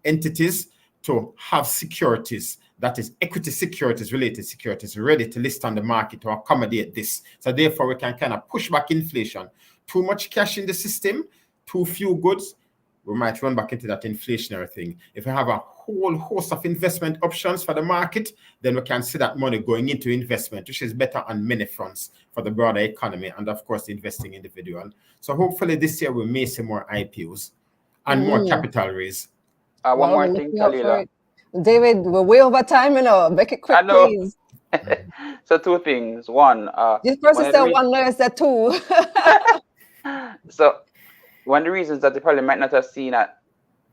entities to have securities, that is equity securities, related securities, ready to list on the market to accommodate this. So therefore we can kind of push back inflation. Too much cash in the system, too few goods, we might run back into that inflationary thing. If we have a whole host of investment options for the market, then we can see that money going into investment, which is better on many fronts for the broader economy and, of course, the investing individual. So hopefully this year we may see more IPOs and more capital raise. One more thing, Kalila. David, we're way over time, Make it quick, please. So two things. One, this person said one, no, said two. So one of the reasons that they probably might not have seen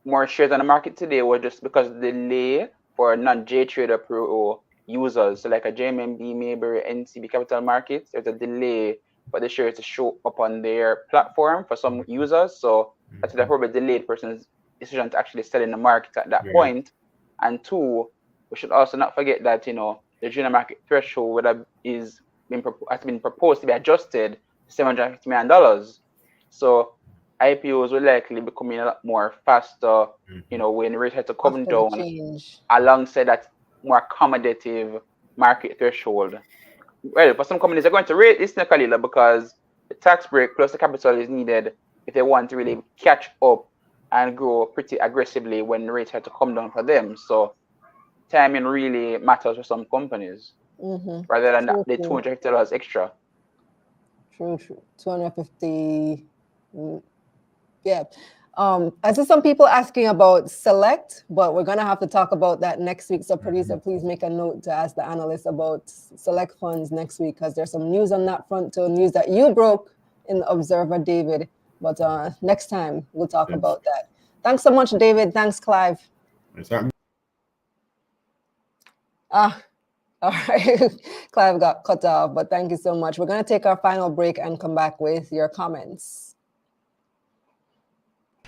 more shares on the market today was just because of the delay for non-J-Trader Pro users. So like a JMMB, maybe NCB Capital Markets, there's a delay for the shares to show up on their platform for some users. So that's why probably delayed persons decision to actually sell in the market at that Yeah. point. And two, we should also not forget that, you know, the junior market threshold has been proposed to be adjusted to $750 million. So IPOs will likely be coming a lot more faster, you know, when rates had to come After the down change. alongside that more accommodative market threshold. Well, for some companies, they're going to rate this, Kalila, because the tax break plus the capital is needed if they want to really catch up and grow pretty aggressively when rates had to come down for them. So timing really matters for some companies rather than the $250 extra. True. 250. Yeah. I see some people asking about Select, but we're going to have to talk about that next week. So producer, please make a note to ask the analysts about Select funds next week, because there's some news on that front too, news that you broke in the Observer, David. But next time we'll talk about that. Thanks so much, David. Thanks, Clive. All right. Clive got cut off, but thank you so much. We're going to take our final break and come back with your comments.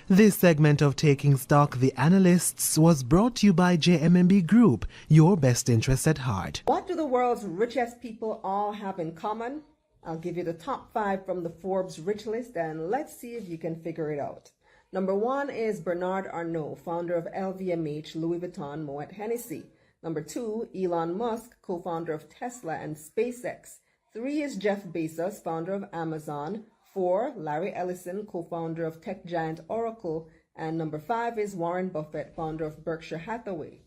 This segment of Taking Stock, The Analysts, was brought to you by JMMB Group, your best interest at heart. What do the world's richest people all have in common? I'll give you the top 5 from the Forbes Rich List, and let's see if you can figure it out. Number 1 is Bernard Arnault, founder of LVMH, Louis Vuitton, Moet Hennessy. Number 2, Elon Musk, co-founder of Tesla and SpaceX. 3 is Jeff Bezos, founder of Amazon. 4, Larry Ellison, co-founder of tech giant Oracle. And number 5 is Warren Buffett, founder of Berkshire Hathaway.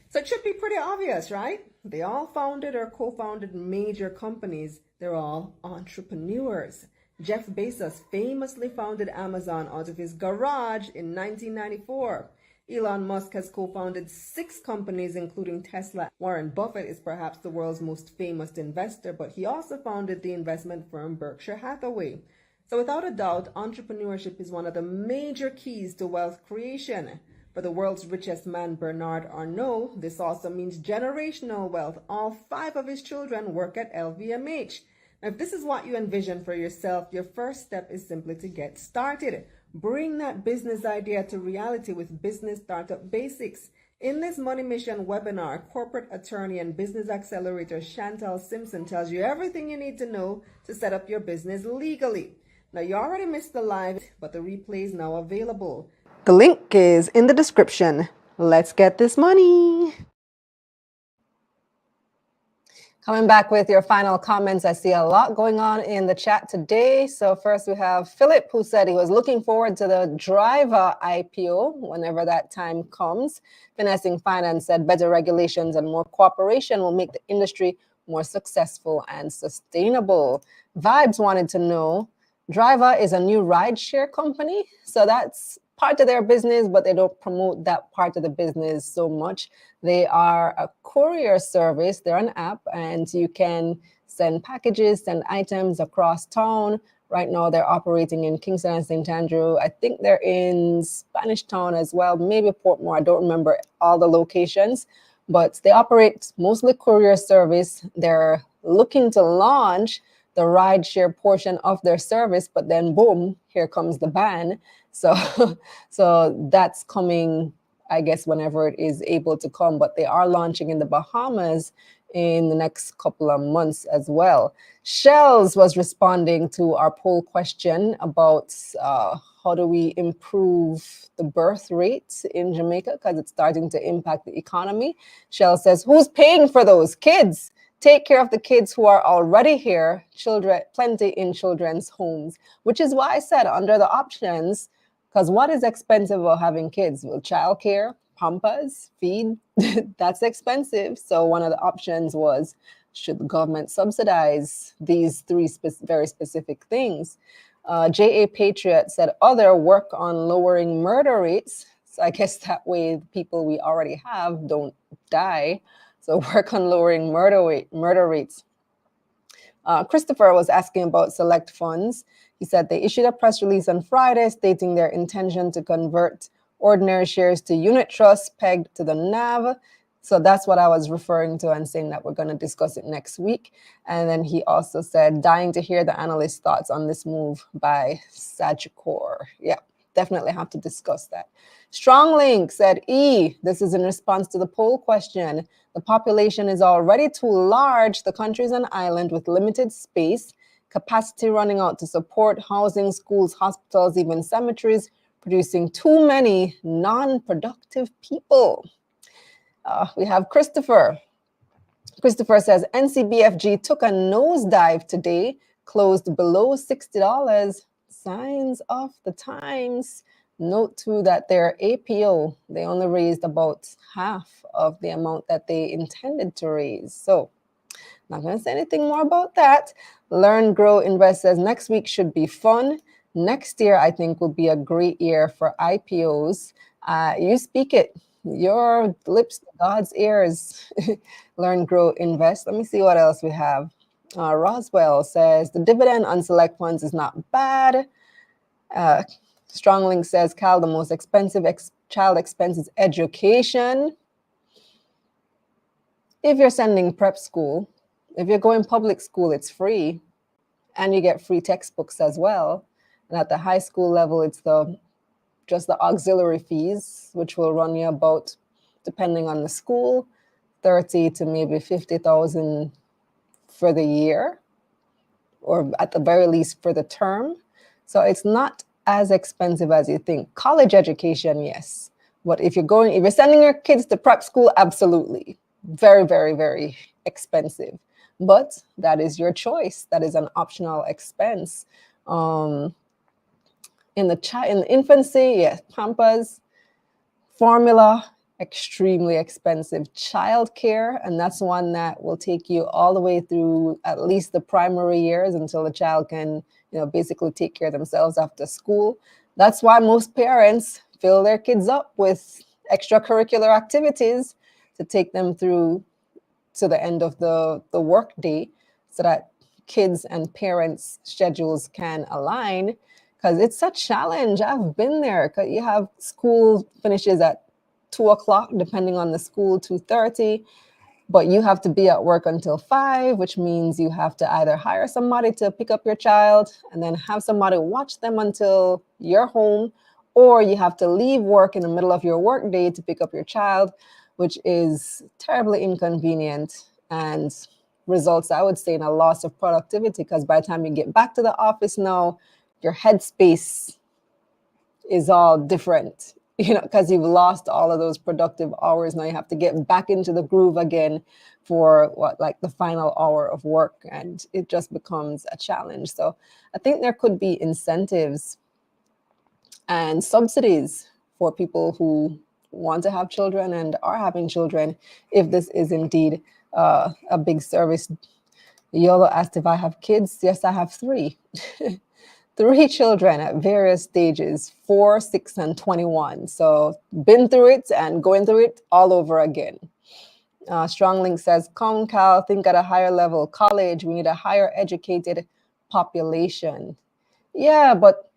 So it should be pretty obvious, right? They all founded or co-founded major companies. They're all entrepreneurs. Jeff Bezos famously founded Amazon out of his garage in 1994. Elon Musk has co-founded 6 companies, including Tesla. Warren Buffett is perhaps the world's most famous investor, but he also founded the investment firm Berkshire Hathaway. So without a doubt, entrepreneurship is one of the major keys to wealth creation. For the world's richest man, Bernard Arnault, this also means generational wealth. All 5 of his children work at LVMH. Now, if this is what you envision for yourself, your first step is simply to get started. Bring that business idea to reality with Business Startup Basics. In this Money Mission webinar, corporate attorney and business accelerator Chantal Simpson tells you everything you need to know to set up your business legally. Now, you already missed the live, but the replay is now available. The link is in the description. Let's get this money. Coming back with your final comments. I see a lot going on in the chat today. So first we have Philip, who said he was looking forward to the Dryva IPO whenever that time comes. Finessing Finance said better regulations and more cooperation will make the industry more successful and sustainable. Vibes wanted to know, Dryva is a new rideshare company. So that's part of their business, but they don't promote that part of the business so much. They are a courier service. They're an app, and you can send packages, send items across town. Right now, they're operating in Kingston and St. Andrew. I think they're in Spanish Town as well, maybe Portmore. I don't remember all the locations, but they operate mostly courier service. They're looking to launch the rideshare portion of their service, but then boom, here comes the ban. So that's coming, I guess, whenever it is able to come, but they are launching in the Bahamas in the next couple of months as well. Shells was responding to our poll question about how do we improve the birth rate in Jamaica, because it's starting to impact the economy. Shell says, who's paying for those kids? Take care of the kids who are already here, children, plenty in children's homes, which is why I said under the options, because what is expensive about having kids? Well, childcare, pampers, feed, that's expensive. So one of the options was, should the government subsidize these 3 very specific things? J.A. Patriot said, other work on lowering murder rates. So I guess that way the people we already have don't die. So work on lowering murder rates. Christopher was asking about Select funds. He said they issued a press release on Friday stating their intention to convert ordinary shares to unit trusts pegged to the NAV. So that's what I was referring to and saying that we're going to discuss it next week. And then he also said, dying to hear the analyst thoughts on this move by Sagicor. Yeah, definitely have to discuss that. Strong Link said, this is in response to the poll question. The population is already too large. The country is an island with limited space, capacity running out to support housing, schools, hospitals, even cemeteries, producing too many non-productive people. We have Christopher. Christopher says, NCBFG took a nosedive today, closed below $60. Signs of the times. Note too that their APO, they only raised about half of the amount that they intended to raise. So not going to say anything more about that. Learn, Grow, Invest says next week should be fun. Next year, I think, will be a great year for IPOs. You speak it. Your lips to God's ears. Learn, Grow, Invest. Let me see what else we have. Roswell says the dividend on select funds is not bad. Stronglink says, Cal, the most expensive child expense is education. If you're sending prep school, if you're going public school, it's free. And you get free textbooks as well. And at the high school level, it's just the auxiliary fees, which will run you about, depending on the school, 30 to maybe 50,000 for the year, or at the very least for the term. So it's not as expensive as you think. College education, yes. But if you're sending your kids to prep school, absolutely. Very, very, very expensive. But that is your choice. That is an optional expense. In the infancy, yes, pampers, formula, extremely expensive. Childcare, and that's one that will take you all the way through at least the primary years until the child can, basically take care of themselves after school. That's why most parents fill their kids up with extracurricular activities to take them through to the end of the work day, so that kids and parents' schedules can align. Because it's a challenge. I've been there. Because you have school finishes at 2 o'clock, depending on the school, 2:30. But you have to be at work until 5, which means you have to either hire somebody to pick up your child and then have somebody watch them until you're home, or you have to leave work in the middle of your work day to pick up your child, which is terribly inconvenient and results, I would say, in a loss of productivity, because by the time you get back to the office now, your headspace is all different, because you've lost all of those productive hours. Now you have to get back into the groove again for the final hour of work, and it just becomes a challenge. So I think there could be incentives and subsidies for people who want to have children and are having children, if this is indeed a big service. Yolo asked if I have kids. Yes, I have 3. 3 children at various stages, 4, 6, and 21. So been through it and going through it all over again. Stronglink says, come, Cal, think at a higher level. College, we need a higher educated population. Yeah, but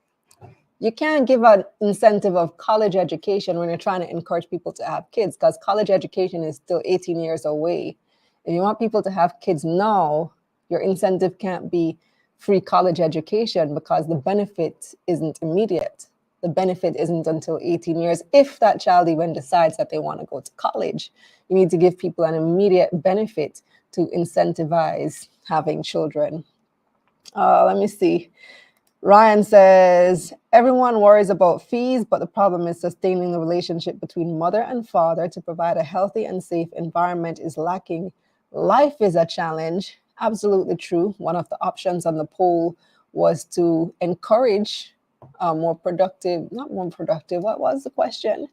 you can't give an incentive of college education when you're trying to encourage people to have kids, because college education is still 18 years away. If you want people to have kids now, your incentive can't be free college education, because the benefit isn't immediate. The benefit isn't until 18 years, if that child even decides that they want to go to college. You need to give people an immediate benefit to incentivize having children. Let me see. Ryan says, everyone worries about fees, but the problem is sustaining the relationship between mother and father to provide a healthy and safe environment is lacking. Life is a challenge. Absolutely true. One of the options on the poll was to encourage not more productive. What was the question?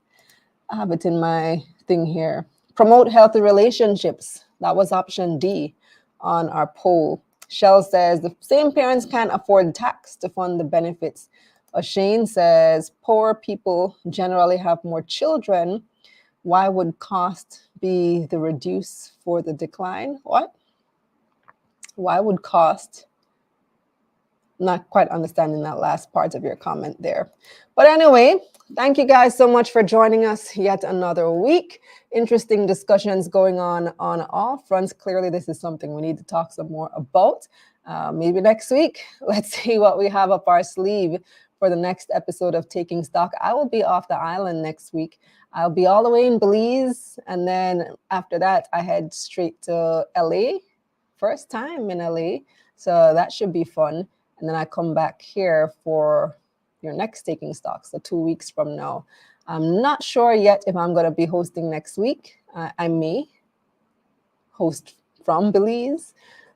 I have it in my thing here. Promote healthy relationships. That was option D on our poll. Shell says the same parents can't afford tax to fund the benefits. Shane says poor people generally have more children. Why would cost be the reduce for the decline? What? Why would cost? Not quite understanding that last part of your comment there. But anyway, thank you guys so much for joining us yet another week. Interesting discussions going on all fronts. Clearly, this is something we need to talk some more about. Maybe next week. Let's see what we have up our sleeve for the next episode of Taking Stock. I will be off the island next week. I'll be all the way in Belize, and then after that, I head straight to LA. First time in LA, so that should be fun. And then I come back here for your next Taking Stock, so 2 weeks from now. I'm not sure yet if I'm going to be hosting next week. I may host from Belize,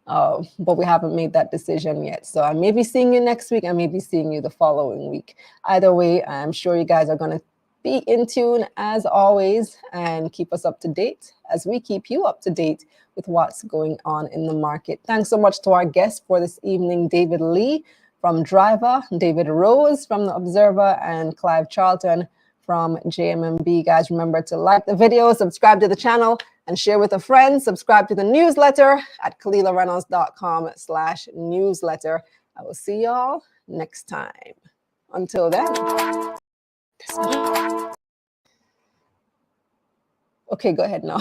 but we haven't made that decision yet. So I may be seeing you next week. I may be seeing you the following week. Either way, I'm sure you guys are going to be in tune as always and keep us up to date as we keep you up to date with what's going on in the market. Thanks so much to our guests for this evening, David Lee from Dryva, David Rose from The Observer, and Clive Charlton from JMMB. Guys, remember to like the video, subscribe to the channel, and share with a friend. Subscribe to the newsletter at KalilaReynolds.com/newsletter. I will see y'all next time. Until then. Okay, go ahead now.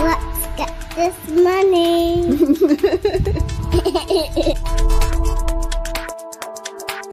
Let's get this money.